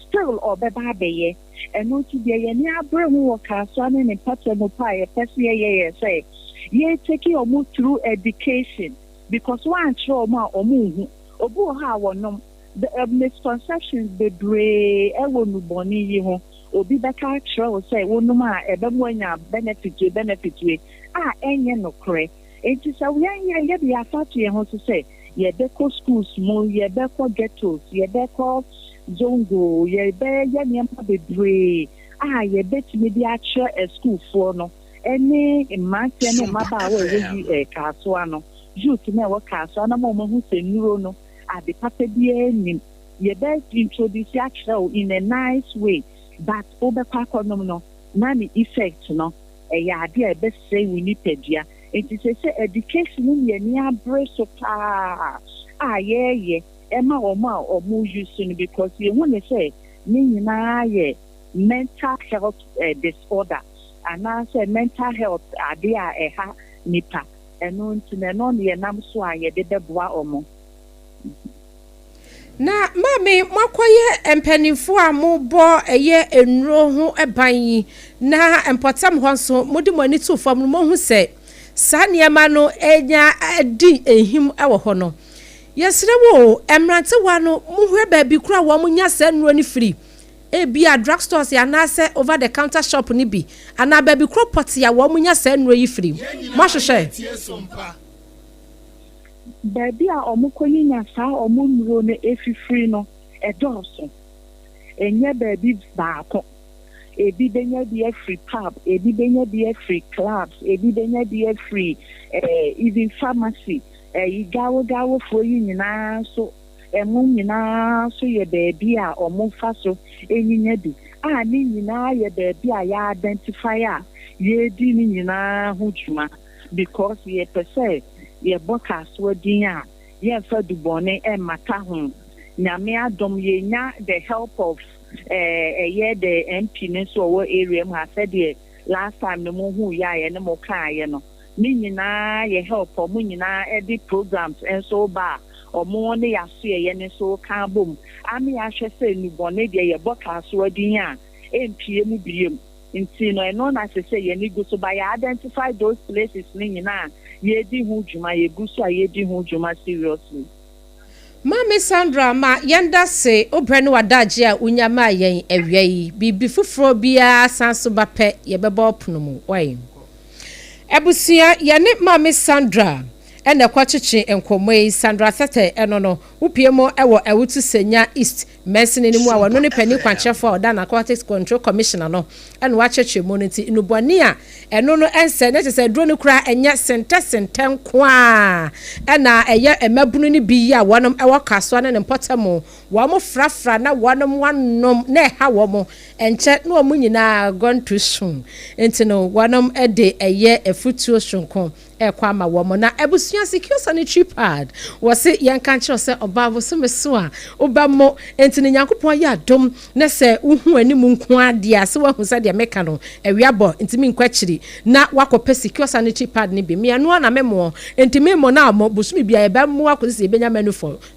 still obeba be ye eno ti de ye ni abre hu wo ka so na ne patemo pa ye pese ye say ye taking omu through education because one show ma omu obu ha wonom the misconceptions bebre ewo nuboni yi ho obi beka tro say wonum a ebemu anya benefit we enye no kre enti say we anya ye be afatu ye ho say ye beko schools mo ye beko ghettos ye beko zongo ye be ye nyamba bebre ye betimi bi a a school for no any imagine any maba we kaso ano youth na we kaso na mo hu se nuro no ade papa bi nim ye be introduce actual in a nice way but obekwa konom no na the effect no ya ade e be say we need pedia it is say education ni ni abre so pa ye ema omo use no because you want to say ni nyina ye mental health disorder and I say mental health idea ha nipa eno ntine no ne nam so a ye de beboa omo na mami makoye empanifo a mo bo eye enro ho eban yi na empotam ho so modi mani to fam no mo hu se sa niema no enya adi ehim ewo ho no yesre wo emrante wa no mo hwe ba bi kura wo mo nya sa nro ni free ebi a drugstores ya na se over the counter shop ni bi ana baby crop pot ya wo munya se nro yi free mo hwehwe baby a omukonyi nya sa omunro ne efi free no edoso enye baby baako ebi benya bi free pub ebi benya bi free clubs ebi benya bi free even pharmacy igawo for yi nyina so emu nyina so ye baby a omfa so enyinya bi ni nyina ye baby a ya identify a ye di ni nyina ho dwuma because ye pese ye boka so din a ye fa dubone mata ho nyame adom ye nya the help of ye the MP ne so wo area mu ha said the last time no mo hu ya ye ne mo kan ye no ni nyina ye help o mo nyina edi programs and so ba omo ne yaso ye ne so kan bom ami ahwe se ni bone de ye boka so adin a empie mu biem nti no eno na se ye ni go so by identify those places ni nyina ye di hu djuma ye gu so ye di hu djuma seriously. Mami Sandra ma yenda se obre no wadaje a unyama yen awia yi bibi fufuro bia sanso bape ye beba opono mu wai ebusia ye ne Mami Sandra ene kwachichi enkomoi Sandra Sete eno no upiemo ewo ewutu senya East Mercy ni mu a wono ne pani kwanchefo oda na Aquatics Control Commissioner no ene wacheche moniti inuboni a eno no ense ne se dro ne kura enya senten kwa ena eye emabunu ni bi ya wonom ewo kaso ne mpotamo wo mo frafra na wonom wanom na ha wo mo enche na wo nyina gone too soon enti no wonom ede eye efutuo sonko ekwa ma wo mo na ebusua secure sanitary pad wo se yanka nkyerɛ sɛ ɔba wo se meso a oba mo entini nyankopɔn yɛ adom na sɛ uhu animu nko ade a se wahu sɛ de meka no ewiabɔ entimi nkwachiri na wakɔpɛ secure sanitary pad ne bi me no na memo entimi mo na mo busumi bia eba mo akɔsi ebenya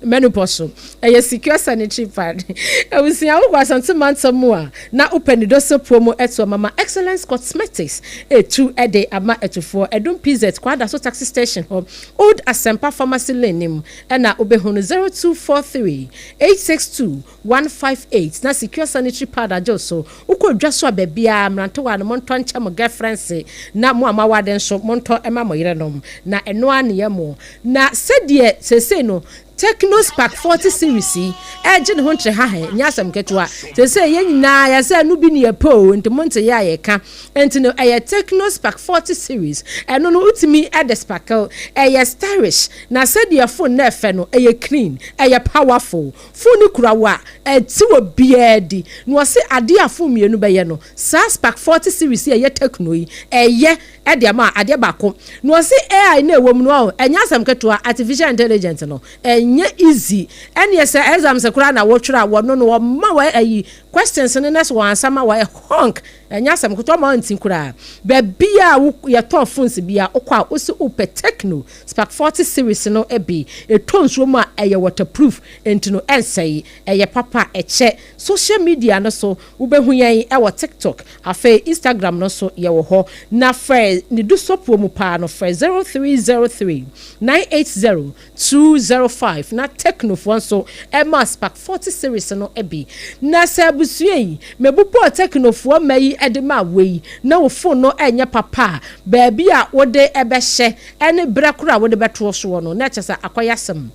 menopause ɛyɛ secure sanitary pad ebusua wo kwasante mantam a na opanido so promo eto mama excellence cosmetics etu ede ama etufo edum pz kwada so taxi station home old asempa pharmacy lane nim na obehunu 0243 862 158 na secure sanitary pad ajoso ukodwa so ababia mranto wa no monto ncha mo girlfriend na mo amawade nso monto ema mo yerenom na eno ane mo na sedie sese no Techno Spark 40 series eje ne ho ntre ha he nyasam ketua se ye nyina ya se no bi ne po enti monte ya ye ka enti no eye Techno Spark 40 series eno no utimi e the sparkle eye stylish na se de phone na efe no eye clean eye powerful phone kurawa eti wo biedi no se ade afo mienu be ye no sa Spark 40 series eye Techno yi eye e de ma ade bako no se AI na ewom no enyasam ketua artificial intelligence no nye easy any say exam se kura na wotwura wono no ma wa ayi questions ne next one answer ma wa honk enya sam kuto ma ntin kura ba bia ye ton phones bia okwa osi ope Techno Spark 40 series no ebi etonso ma eye waterproof entino ensei eye papa eche social media no so ubehu yen e wo TikTok afa Instagram no so ye wo ho na fa ni du sopo mu pa no fa 0303 980 205 na Techno fo so Emma Spark 40 series no ebi na sabusue yi mebupo Techno fo mayi edema wei na wo phone no enye papa ba bia wode ebehye ene brakura wode beto so no na kyesa akoyasem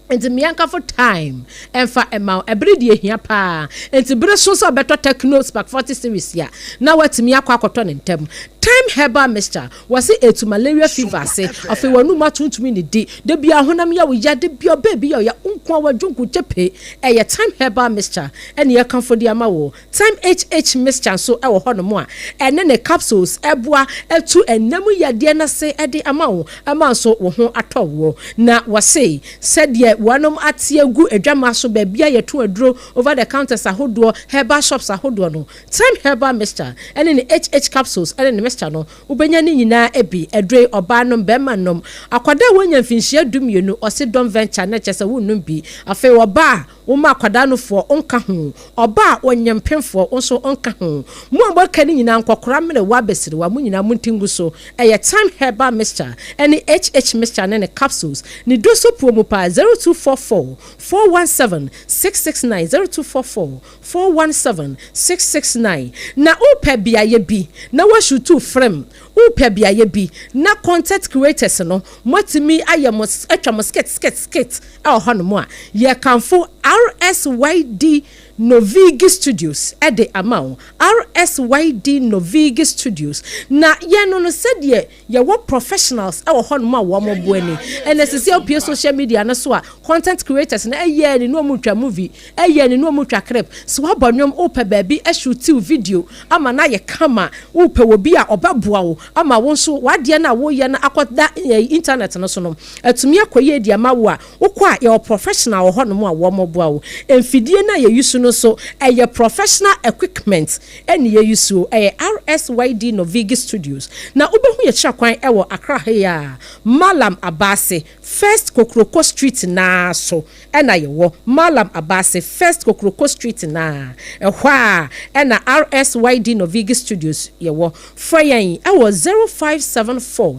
enti mianka for time emfa ema ebredi ehia pa enti bre so so beto Techno Spark 40 series ya na watimi akwakoto ne ntem time herbal mixture was it malaria fever say afi wanu matuntumi ne de bia honam ya wo ya de bia baby ya unkwa wadwunku chepe eye time herbal mixture ene ye kan fodi ama wo time HH mixture so e wo hono mo a ene ne capsules eboa etu enam ya de na se ede ama wo ama so wo ho atọwo na wase said ye wanom atiegu edwama so baabia ye to aduro over the counters ahodo herbal shops ahodo no time herbal mixture ene ne HH capsules ene ne mixture no ubenya ni nyina ebi edre oba no bema nom akwada wonya mfinhia dumienu ose dom venture na chese wonnum bi afa oba wo ma akwada no fo onka ho oba wonya mpemfo onso onka ho mu abaka ni nyina nkokora mre wa besire wa mu nyina muntingu so eye time herbal mixture ene HH mixture ne capsules ni do so promo pa 0244 417 669 0244 417 669 na opa bia ye bi na wa shutu frame upe bia ye bi na content creators no motimi ayemos atwa skit hono mo a ye kanfo RSYD Novigi Studios ede amount RSYD Novigi Studios na ye no said ye wo professionals e wo hono ma wo mo boani ene sisi opie social media na so a content creators na eye ni no mutwa movie eye ni no mutwa clip so abonwom opa baabi e shoot video ama na ye kama upe wo bi a obaboa wo ama wo so wade na wo ye na akoda internet no so no atumi akoye di ama wo a ukwa ye professional wo hono mo a wo mo boa wo emfidie na ye yusu no so a professional equipment and ye use a RSYD Novigi Studios. Now ubehu ye chakwan ewo Accra here Malam Abase First Kokroko Street na so ena ye wo Malam Abase First Kokroko Street na ehwa ena RSYD Novigi Studios ye wo frayen ewo 0574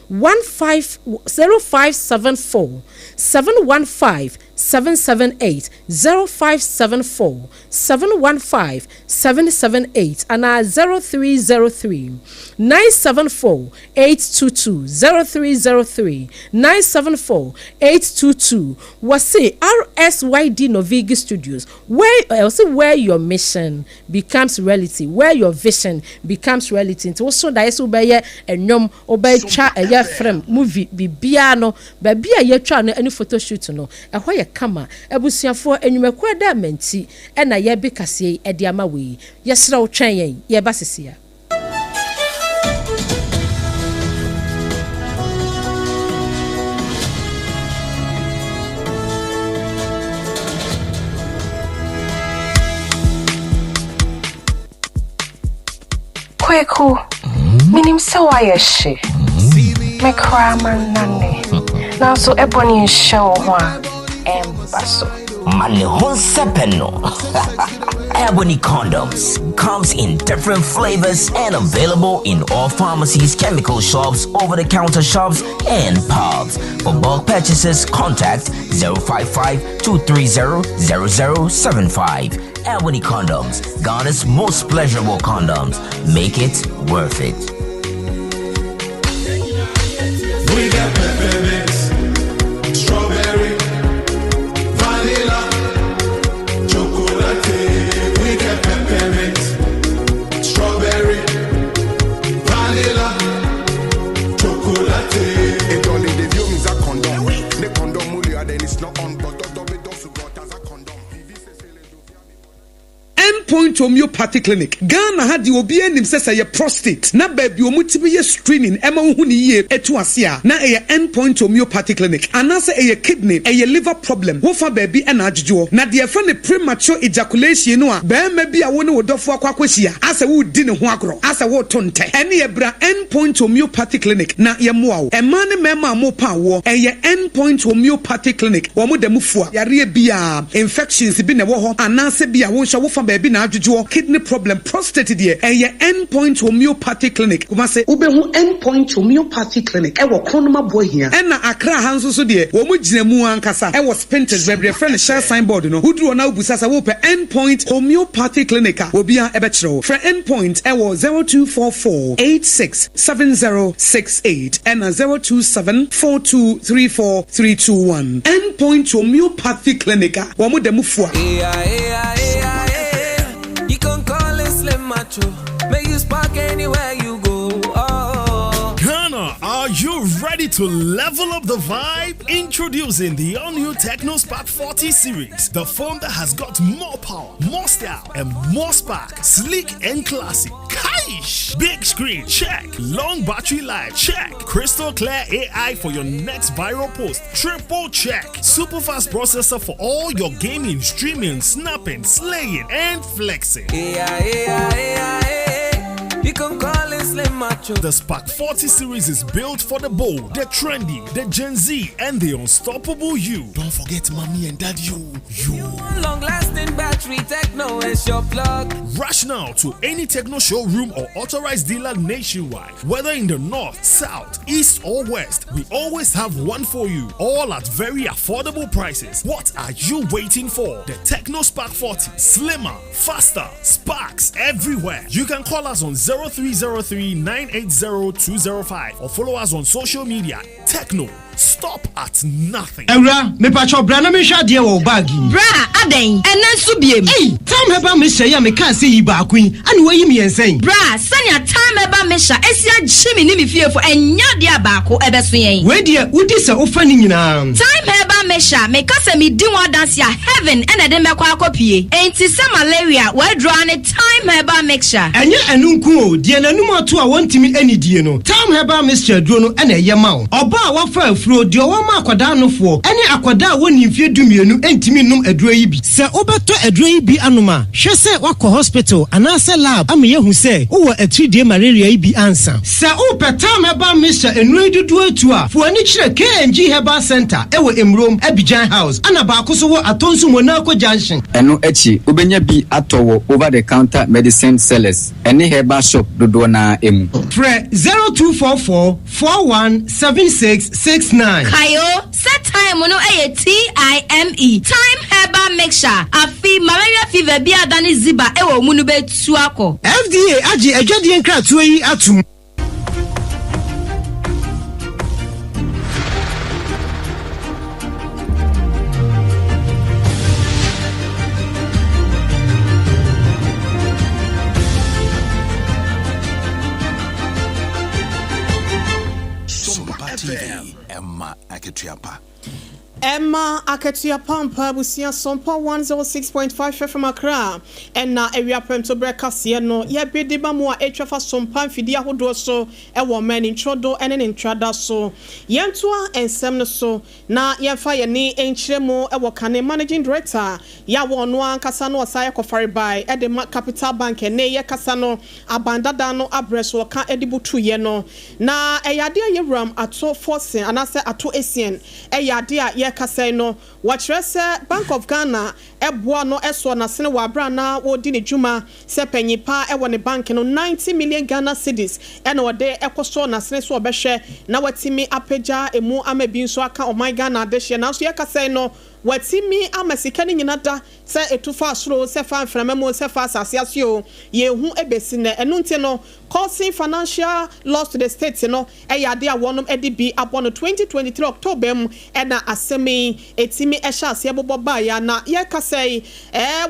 0574 715 778 0574 715 778 and 0303 974 822 0303 974 822 was say RSYD Novigi Studios where your mission becomes reality, where your vision becomes reality. It also that is obey enyom obey cha a frame movie bibia no babia ye twa no any photo shoot no ehwa ye kama ebusuafo enwumakwa da menti e na ye bikase e de ama we ye sra wo twen ye ba sesia Kweku, minim se why she. Me cry man nane. Now so ebony show one basso. Mane hon sepeno. Ebony condoms comes in different flavors and available in all pharmacies, chemical shops, over-the-counter shops, and pubs. For bulk purchases, contact 055-230-0075. Ebony Condoms, Ghana's most pleasurable condoms. Make it worth it. We got peppermint, strawberry, vanilla, chocolate. We got peppermint, strawberry, vanilla, chocolate. It only the view is a condom. The condom mulia then it's not on, but double does got as a condom. Endpoint Homeopathy Clinic. Ghana had the obien himself a prostate. Na baby omutibi screening. Emma huni ye etuasia. Na a Endpoint Homeopathy Clinic. Anasa a kidney, a liver problem. Wofa baby and ajujo. Na the friend premature ejaculation noa. Be maybe a one would offer kwakweshia. As a wood dinner huagro. As a wood tonte. Any ebra Endpoint Homeopathy Clinic. Na ya muau. A man mema mo power. A ye Endpoint Homeopathy Clinic. Wamu de mufua. Yari bia infections been a woho. Anasa bia wonsha wofa baby na ajujo. Kidney problem, prostate dear, and your Endpoint Homeopathy Clinic. Kumase ubehu Endpoint Homeopathy Clinic. Ewo konoma boy here. Ena Accra hanso so dear. Womu jinemu ankasa. Ewo Spinters baby friend share signboard no. Who do na ubusasa wo pe Endpoint Homeopathy Clinic. Obia ebetro. For Endpoint ewo 0244-867068 and 02742343321. Endpoint Homeopathy Clinic. Womu demufua. You can call it Slim Macho. Make you spark anywhere you go. Oh. Ghana, are you ready to level up the vibe? Introducing the all-new Techno Spark 40 series. The phone that has got more power, more style, and more spark. Sleek and classy. Kaish! Big screen, check. Long battery life, check. Crystal clear AI for your next viral post, triple check. Super fast processor for all your gaming, streaming, snapping, slaying, and flexing. You can call it Slim Macho. The Spark 40 series is built for the bold, the trendy, the Gen Z, and the unstoppable you. Don't forget mommy and daddy you. Long-lasting battery, Techno is your plug. Rush now to any Techno showroom or authorized dealer nationwide. Whether in the north, south, east, or west, we always have one for you. All at very affordable prices. What are you waiting for? The Techno Spark 40. Slimmer, faster, sparks everywhere. You can call us on 0303-980-205 or follow us on social media. Techno. Stop at nothing. Ewra, me pacho bra na me hwa de wo bagi. Bra, aden, enen so biem. Hey, time heba me hye ya me kan se yi ba kwin. Ani wayi me ensen. Bra, sanya time heba me hya esia gyimi ni me fiefo enya de abako ebeso yen. We de udi se ofa ni nyina. Time heba me hya me kasa me di one dance ya heaven ena de me kwa akopie. Enti se malaria we draw ne time heba me hya. Enye enunku o, de nanum ato a wontimi anidie no. Time heba me hya duro no ena ye ma wo. Oba a wafa fro de o ma akwada nofo ene akwada woni mfie dumienu entimi num aduro yi bi se obeto aduro yi bi anoma hwe se wakọ hospital anase lab am yehu se wo atridie malaria yi bi ansa se upetam heba misha enu dudu atu a fo ani kire KNG Herbal Center ewo Emrom Abidjan House ana ba ko so wo atonsu Monaco Junction eno echi obenya bi atowo over the counter medicine sellers ene herbal shop dodo na emu Fre 0244417669 Kayo set time no TIME time herbal mixture afi malaria fever bi adani ziba ewo munu betu akọ FDA agi adwade nkratu yi atum Emma Akatia Pampa Busia Sompa 106.5 FM Accra and na area prem to breakfast no ye be de ba mo a etwafa sompa mfidi ahodo so e wo man introdo ene ne ntrada so yentoa ensem no so na ye fa ye ni enchiremu e wo kane managing director ya wo no ankasa no osaye kofare by e de capital bank ne ye kasa no abandada no abreso ka edibutu ye no na eyade ye ram ato forcing anase ato esien eyade a ye kasa no wachirese Bank of Ghana eboa no eso na sene wabra na wodi ne dwuma se panyipa e wo ne bank no 90 million Ghana cedis e na wode ekoso na sene so obehwe na watimi apeja emu amabi nso aka o my Ghana de hye na so ye kasa no watimi amasika ni nyina da se etufa asoro se fa mframamo se fa asase asio ye hu ebesi na enu nti no causing financial loss to the state no eyade a wonom edibi upon 2023 October e na asemi etimi ehya ase boboba ya na ye kasai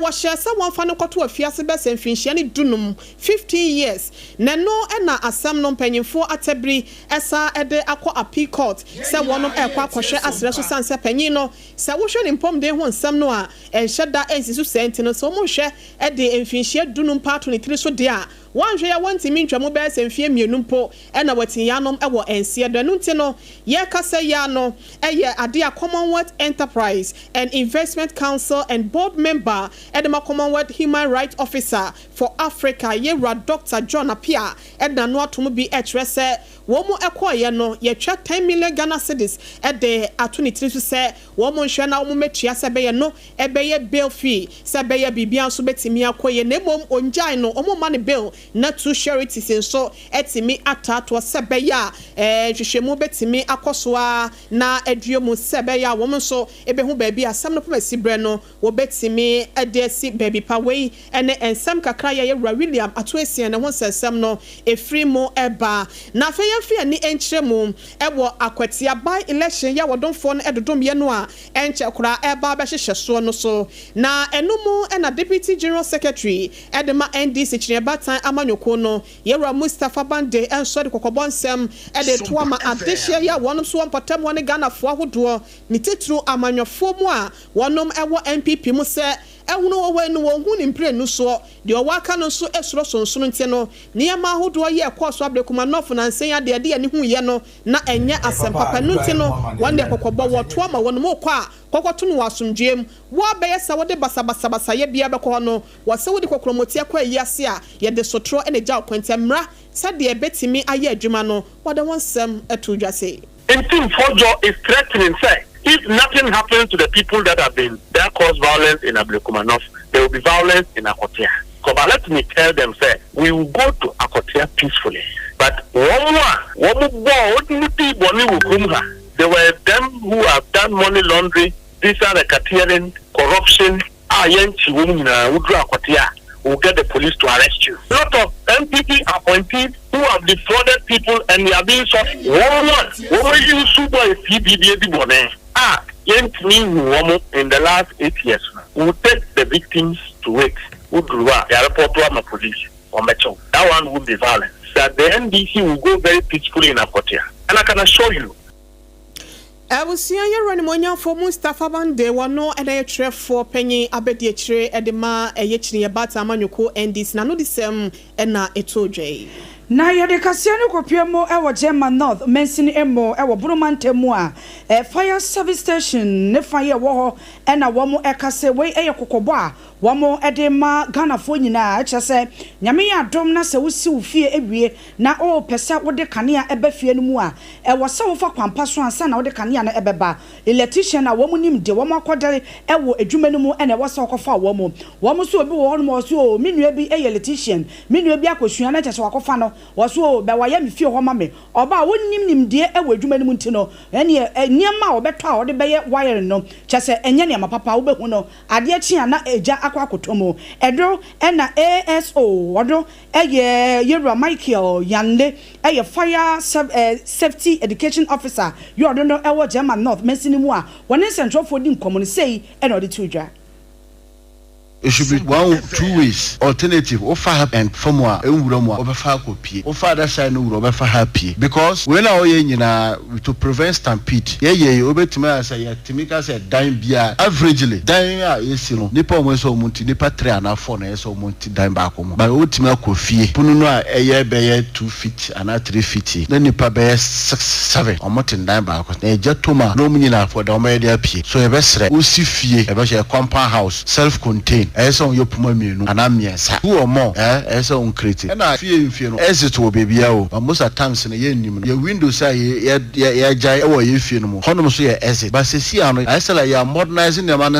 wo hye se won fa no kwoto afiase be se mfinhia ni dunum 15 years na no e na asem no panyimfo atabri esa ede akọ appeal court se wonom ekwa akohwe asere so sanse panyin no se wo hwe ni mpom de ho nsem no a enhye da ensisu senti no so mo hwe e de mfinhia dunum part 23 so de a wan hwe ya wantimi ntwamo be se mfie mienu mpo e na watin yanom e wo ensie do no nti no ye kasa ya no e ye ade a Commonwealth Enterprise and Investment Council and board member Edema Commonwealth Human Rights Officer for Africa ye Dr. John Apia e na no atomo bi etrese wo mu ekoye no ye twa 10 million Ghana cedis e de atunitiri so se wo mu hwe na wo mu metua se be ye no e be ye bail fee se be ye bibia so betimi akoye na mom onjai no omo ma ne bail na two charities nso etimi atato se be ya hwehwemu betimi akosoa na aduomu se be ya wo nso ebe hu ba bi asam no pamasi bre no wo betimi adesi baby pa wei ene ensam kakra ye William atoesien ne ho sesam no efri mo eba na fe yefia ni enchiremu ewo akwatia by election ya wodonfo no edodom ye no a enche kura eba be hyehyɛ so no so na enumu ena deputy general secretary edema NDC chinebatan amanyoko no yewra Mustafa Bande enso de kokobonsem ede to ama adehye ya wonom so mpatam woni Ghana fo ahodo ni titru amanyofo mu a wonom ewo MPP mu se ehunu owenu wonhu ni mprenu so de owaka no so esoro sonsono nte no niema ahodo ye ekoso abrekuma nofo na nsen ade ade ani hu ye no na enye asempapa no nte no wande kokobo woto ama wonom okwa kokoto no wasomdwem wo abeye sa wode basabasa ye bia bekọ no wase wode kokromoti akwa yiase a ye de sotro ene ja kwentemra sade ebetimi aye adwuma no wode wonsem atudwase Team Fojo is threatening say if nothing happens to the people that have been there caused violence in Ablekumanov, there will be violence in Akotia. So but let me tell them, say, we will go to Akotia peacefully. But there were them who have done money laundering, visa racketeering, corruption, will get the police to arrest you. A lot of MPP appointees who have defrauded people and they are being shot. In the last 8 years, we will take the victims to wait. That one will be violent. That the NDC will go very peacefully in Akotia. And I can assure you, I will see you running monya for Mustafa Bande wano ede tre for penny abedi echre edema eyechni abata amanyoko NDC na no disem ena etoje. Na yede kasia no kopiemo ewo German North mention emo ewo Brumantemu a fire service station ne fire wo ho ena wo mo ekase we kokobo a wo mo edema Ghana fo nyina a chese nyame ya dom na se wosi wo fie ewie na o pese wo de kanea eba fie no mu a ewo se wo fa kwampa so ansa na wo de kanea na ebeba electrician na wo mo nim de wo mo akodare ewo adwuma no mu ena wo se okofa wo mo so obi wo no mo so menua bi electrician menua bi akosua na chese wakofa no waso be waya me fie ho ma me oba wonnim nim de ewo adwuma no mu ntino ene niam a obeto a ode beye wire no chese enye ne mapapa wo behu no ade chi na eja akwakotomo edo ena ASO odo eye Yera Michael Yanle eye fire safety education officer you odo no ewo German North mesini mu a woni central for di nkomo no sei ena ode tudwa It should be 2 ways. Alternative, offer help and formula, over copy. Offer that side no over happy. Because when I to prevent stampede, over to me as I Timika said, dime beer averagely. Dime is Nipa Weso Munti, Nipa Triana Phone, so Munti dime back home. By ultima coffee, Pununa a year by 2 feet and 3 feet. Then Nipa bear 6, 7 or Martin dime back. Jetuma, no meaning for the media P. So a best Usifie, a compound house, self contained. As on your Puma, and I'm yes, 2 or more, as on critic. And I feel, as it will be, but most of the times in a year, your windows say, yeah, jay, or you feel more. Honomosia as it, but see, I say, you are modernizing the man,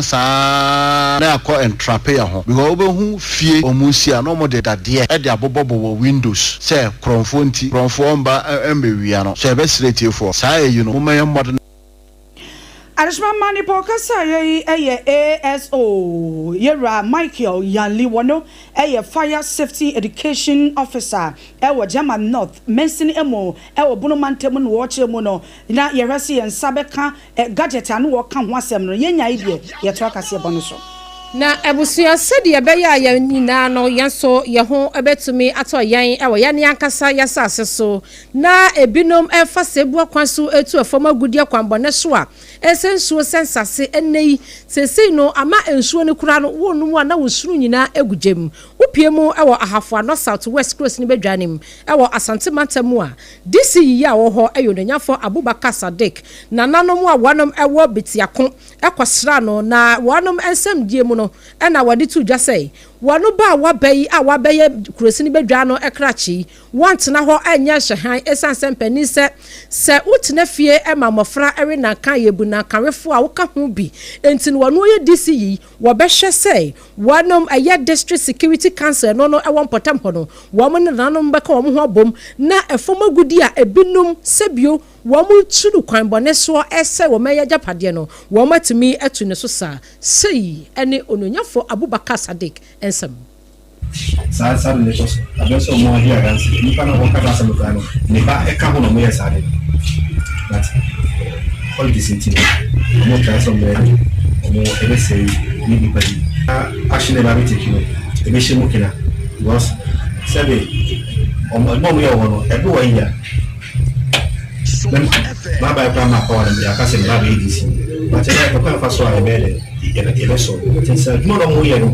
now call and trap your home. We go over who fear or Musia, no more that dear at the abobo windows, say, Cronfonti, Cronfomba, and Beviano. So, best rate you for, say, you know, my modern. Arishman Mani Pokasa ASO Yera Michael Yanli Wano Fire Safety Education Officer Ewa German North Mensin Emo Ewa Bunomantemun Watch Mono Na Yerasi and Sabeka Gadget and Wakam Wasem no Yenya idea Yatwaka Bonuso. Na ebusia sedi ebeya ya nyina no yanso ye ho ebetumi ato yan ewo ya ne ankasa yasa aseso na ebinom efa sebu akwanso etu efoma gudi akwambone so a esensuo sensase enei sesei no ama ensuo ne kura no wonum a na wosuru nyina egugem upiemu ewo ahafo no South West Coast ni bedwanim ewo Asante Mantamu a disi ya wo ho eyo nyafo Abubakar Sadiq na nanom a wanom ewo betiako ekosra no na wanom ensem die mu no ena wadi tu dwa sei wanu ba wabayi a wabeye kurosini bedwa no ekrachi wantena ho anya hyehan esansen pani se utena fie ema mofra ere na kan yebu na kanwefo a woka ho bi entin wanu ye DCE wobehwe sei wanom aya District Security Council no ewon potampo no wo ne nanom beka wo ho bom na efoma gudi a ebinum sebio wo mu tulu kwan bone so ese wo meya japade no wo matimi atu ne so sa sei ene ononyafo Abubakar Sadiq ensem sa relations abeso mo here dance nipa na woka dance mo kano nipa e ka ho no mo yes ade but all this thing mo transform there mo ebe say ni nipa di action na be take you ebe she mo kina because sabe o mo ye wo no ebe wo ya ma ba kwa ma kwa ya ka se ma be this but e ko kwa fa so a ebe ele so tinsa mo no mo ye no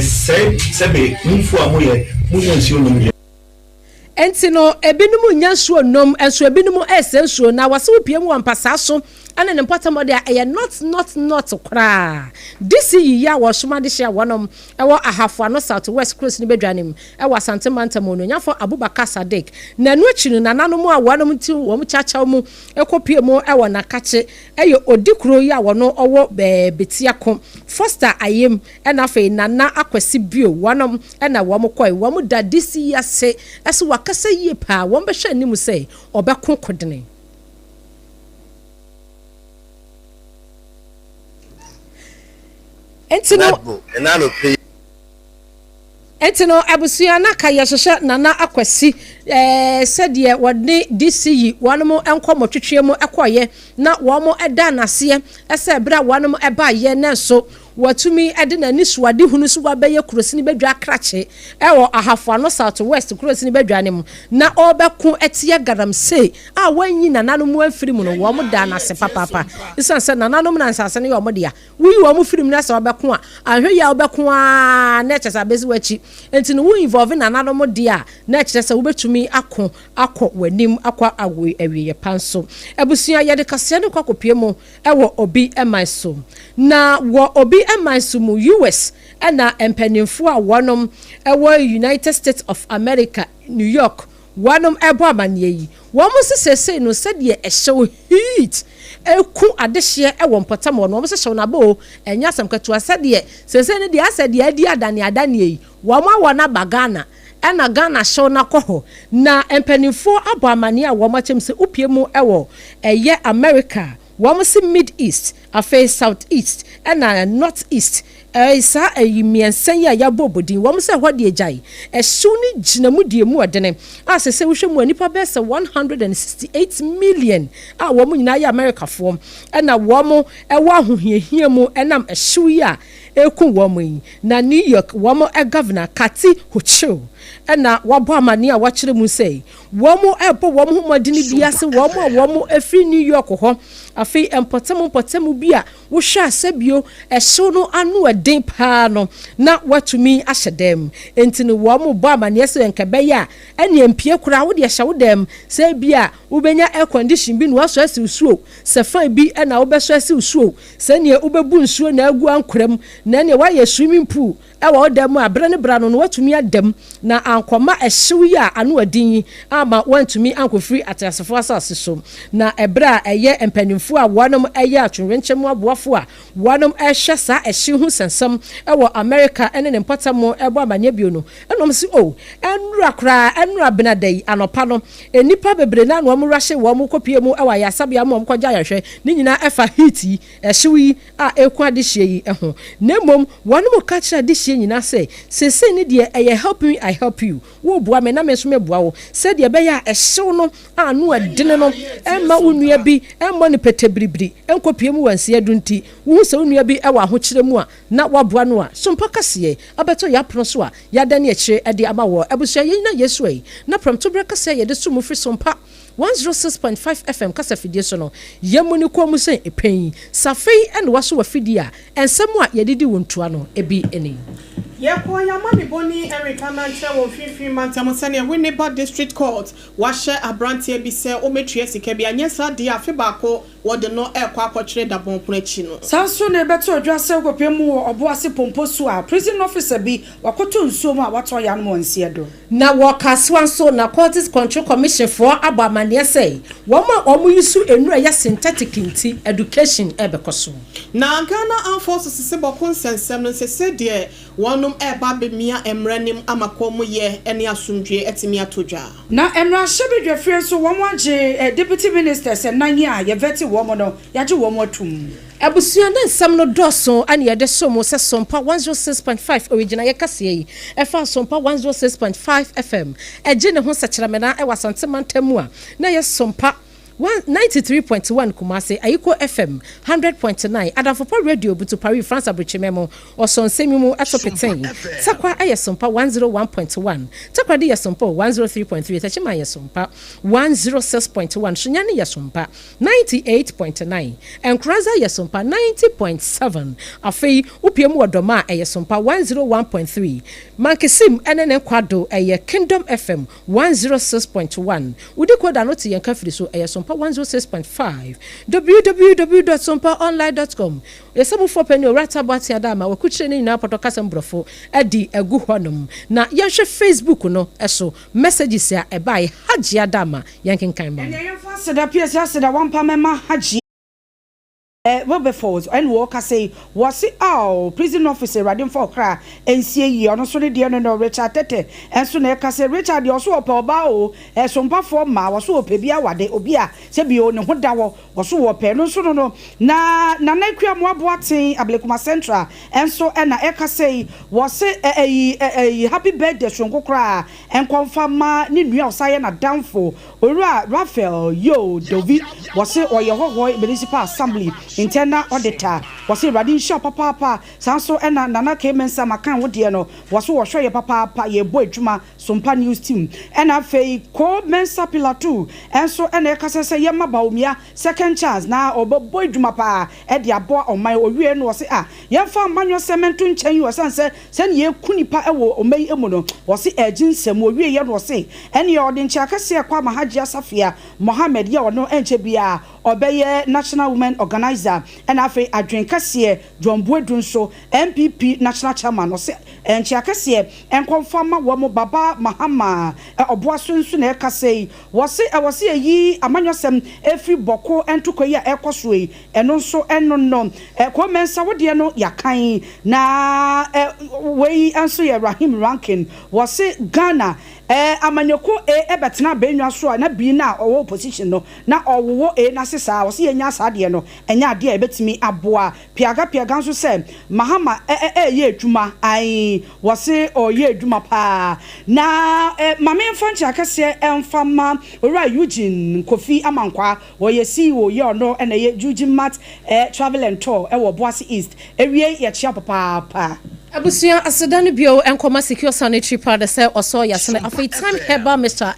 sebe mfu amoye nsi onum enti no ebinumu nyansuo nom enso ebinumu esensuo na wase opiem wampasa so ane ne mpata de a not kra disi ya wo soma de hia wonom ewo ahafo no South West Coast ni bedwanim ewo Asante Mantamu no nyafo Abubakar Sadiq na nu akyinu na nanom a wonom ti wo mu chacha mu ekopie mu ewo na kache eyo odikuro ya wono owo betiako Foster Ayem ena fe nana akwasi bio wonom ena wo mu koi wo mu da disi ya se eso wakasa yie pa wo behwe animu se obeko kodene Entino abusuya na kaya hwehwe nana akwasi sedie wode DCE wanomo enkomo twetwemu ekoye na womo eda nase ese bra wanomo eba ye nenso watumi ede nani suade hunu so wabeye kurosini bedwa krache ewo ahafo no South West kurosini bedwa nem na obeku etie garamse a wanyi nanano mu afiri mu no wo mo da nase papa isanse nanano mu nansase ne yo mo dia wi wo mo firim na se obeku a ahwe ya obeku a na chesa bezi wachi enti no wo involve nanano mo dia na chesa wo betumi akọ wanim akwa awe awiye panso ebusuya yede kase ne kwakopie mu ewo obi emanso na wo obi emansumu US ena empanimfo a wonom ewo United States of America New York wonom ebo amanye yi womo sesese no sedie ehyew heat eku adehye ewo mpotamo no womo sehyew na bo enya samketu sedie sese ne dia sedie adi adane yi womo awona bagana ena Ghana show na koho na empanimfo abo amane a womo chemse upiemu ewo eye America womo si Mid East afa South East and North East sa ayimiensan ya yabobodin wo mo se hode agyae ehyew ni ginamu die mu odene asese wo hwemu anipa besa 168 million a wo mo nyina ya America fo na wo mo ewo ahohiahia mu enam ehyew ya eku wo mo yi na New York wo mo governor Kati Hochul na wabo amani a wachire mu sei wo mo ebo wo mo homodini biase wo mo efri New York ho afi empotemu bi a wo hwa asabio ehyew no anu eden pa no na watumi ahyedem entini wo mo bo amani ese nkebe ya ene empie kura wo de hyew dem se bia wo benya air condition bi no waso asi usuo se fa bi na wo beso asi usuo se ne wo bebu nsuo na agu ankorem na ne wa ye swimming pool ewa odem abre ne bra no watumi adem na ankoma ehyew ya anu adin ama wantumi ankofiri atasefo asase so na ebra eye empanimfo a wonom eye atwenrenchemu aboafo a wonom ehye sa ehye hu sensem ewo America ene ne mpotamo ebo amanya bio no enom si enura kra enura benadai anopa no enipa bebre na no omrahye wo mo kopie mu ewa ya sabia mo mkwaja yahwe ni nyina efa hiti ehyewi a eku adehye yi eho nemom wonom ka kira adehye nyina se sese ni de eye help me I help you wo bua me na me so me bua wo se de be ya ehyew no anu adene no emma unua bi emma ne petebribri enkopie mu wanse adunti wo se unua bi ewa ahokire mu a na waboa no a sompa kase abeto ya prono so a ya dane ekire ede ama wo ebusua ye na yesu ai na pramto bra kase ye de so mu fri sompa 106.5 FM kasa fidie so no yemuni ko mu sen epen safei ene waso wa fidie a ensem a ye didi wontua no ebi eni Yeko Yamani Boni Erica Nanche wo fifi mantam sene Winneba District Court wahye abrantie bi se ometue sika bi anyesa de afi baako wode no ekwa akwokyere da bonpono achi no sanso ne beto odwase kopemu wo oboase pomposu a prison officer bi wakoto nsuo mu a wato ya no nsie do na wakaswan so na Quality Control Commission for abamane say woma omuyisu enura ya synthetic nti education ebekoso na Ghana Armed Forces se bokon sensem no se de wonum eba be mia emranim amakomu ye ene asundwe etimi atodwa na emra shebedwe fie so womo age deputy minister se nanye a ye veti womo no yaje womo atum Abusua na nsam no doso ani yede somo se sompa 106.5 original ye kase yi efa sompa 106.5 FM eje ne ho sekyeremena e wasante mantamu a na ye sompa 93.1 Kumase Ayiko FM 100.9 Adamfopa Radio butu Paris France Abrichimemo osonsemi mu atopeten takwa ayesompa 101.1 takwa de yesompa 103.3 tachima yesompa 106.1 shunyani yesompa 98.9 Enkraza yesompa 90.7 afei upiemu odoma ayesompa 101.3 Mankesim enene kwado aye Kingdom FM 106.1 udikoda no ti yenkafiri so ayesompa 106.5 www.sompaonline.com yesamu for penny rata bati adama wakuchire ni na potokasa mbrofo edi egu honum na yenhwe Facebook no eso messages ya ebai haji adama yankenkan ma ene yemfa seda pia seda wampa mema haji Wilberforce and Walker say was it prison officer radin for cra ensie yi ono so de no Richard Tete enso na ka say Richard yo so opa oba o sompa for ma wo so opa bia wade obi a se bi o ne ho da wo so wo pe no so no na nakua mo aboaten Ablekuma Central enso na e ka say was happy birthday sonko cra en confirm ni nua osaye na damfo owura Raphael yo David was it or your municipal assembly internal auditor was it radin shop papa sanso ena nana kemensa makan wodie no was wo hwe papa ye boy dwuma sompa news team ena fei ko mensa pilatu enso ena ekase ye mabaumia second chance na oboboy dwuma pa e de abo oman owie no was ye fa manyo cement nchen yi wasanse se ne ye kunipa ewo oman emu no was ejinsem owie ye no was ene ye odin chiakase kwa mahaji asafia Mohammed ye ono enche bia obeye National Women Organizer and afi adwen kase John Boedun so MPP National Chairman no se enchi akase en confirm wo mo baba Mahama oboaso nsu na ekase wose yi amanyosem every boko entukoyi a ekoso yi eno nso eno no komensa wode no yakan na we anso ye Rahim Rankin wose Ghana amanyoko ebetena benwa so na bi na owo position no na owo na sesa wo se yenya asade no enya ade ebetimi aboa piaga so se mahama ye adwuma ai wo se oye adwuma pa na mame mfanchi akase emfama ora Eugene Kofi Amankwa wo ye CEO ye ono na ye Jujimat travel and tour wo Boase East ewie ye chia papa Abusia asedane bio enkoma secure sanitary pad say oso yasene afei time heba Mr.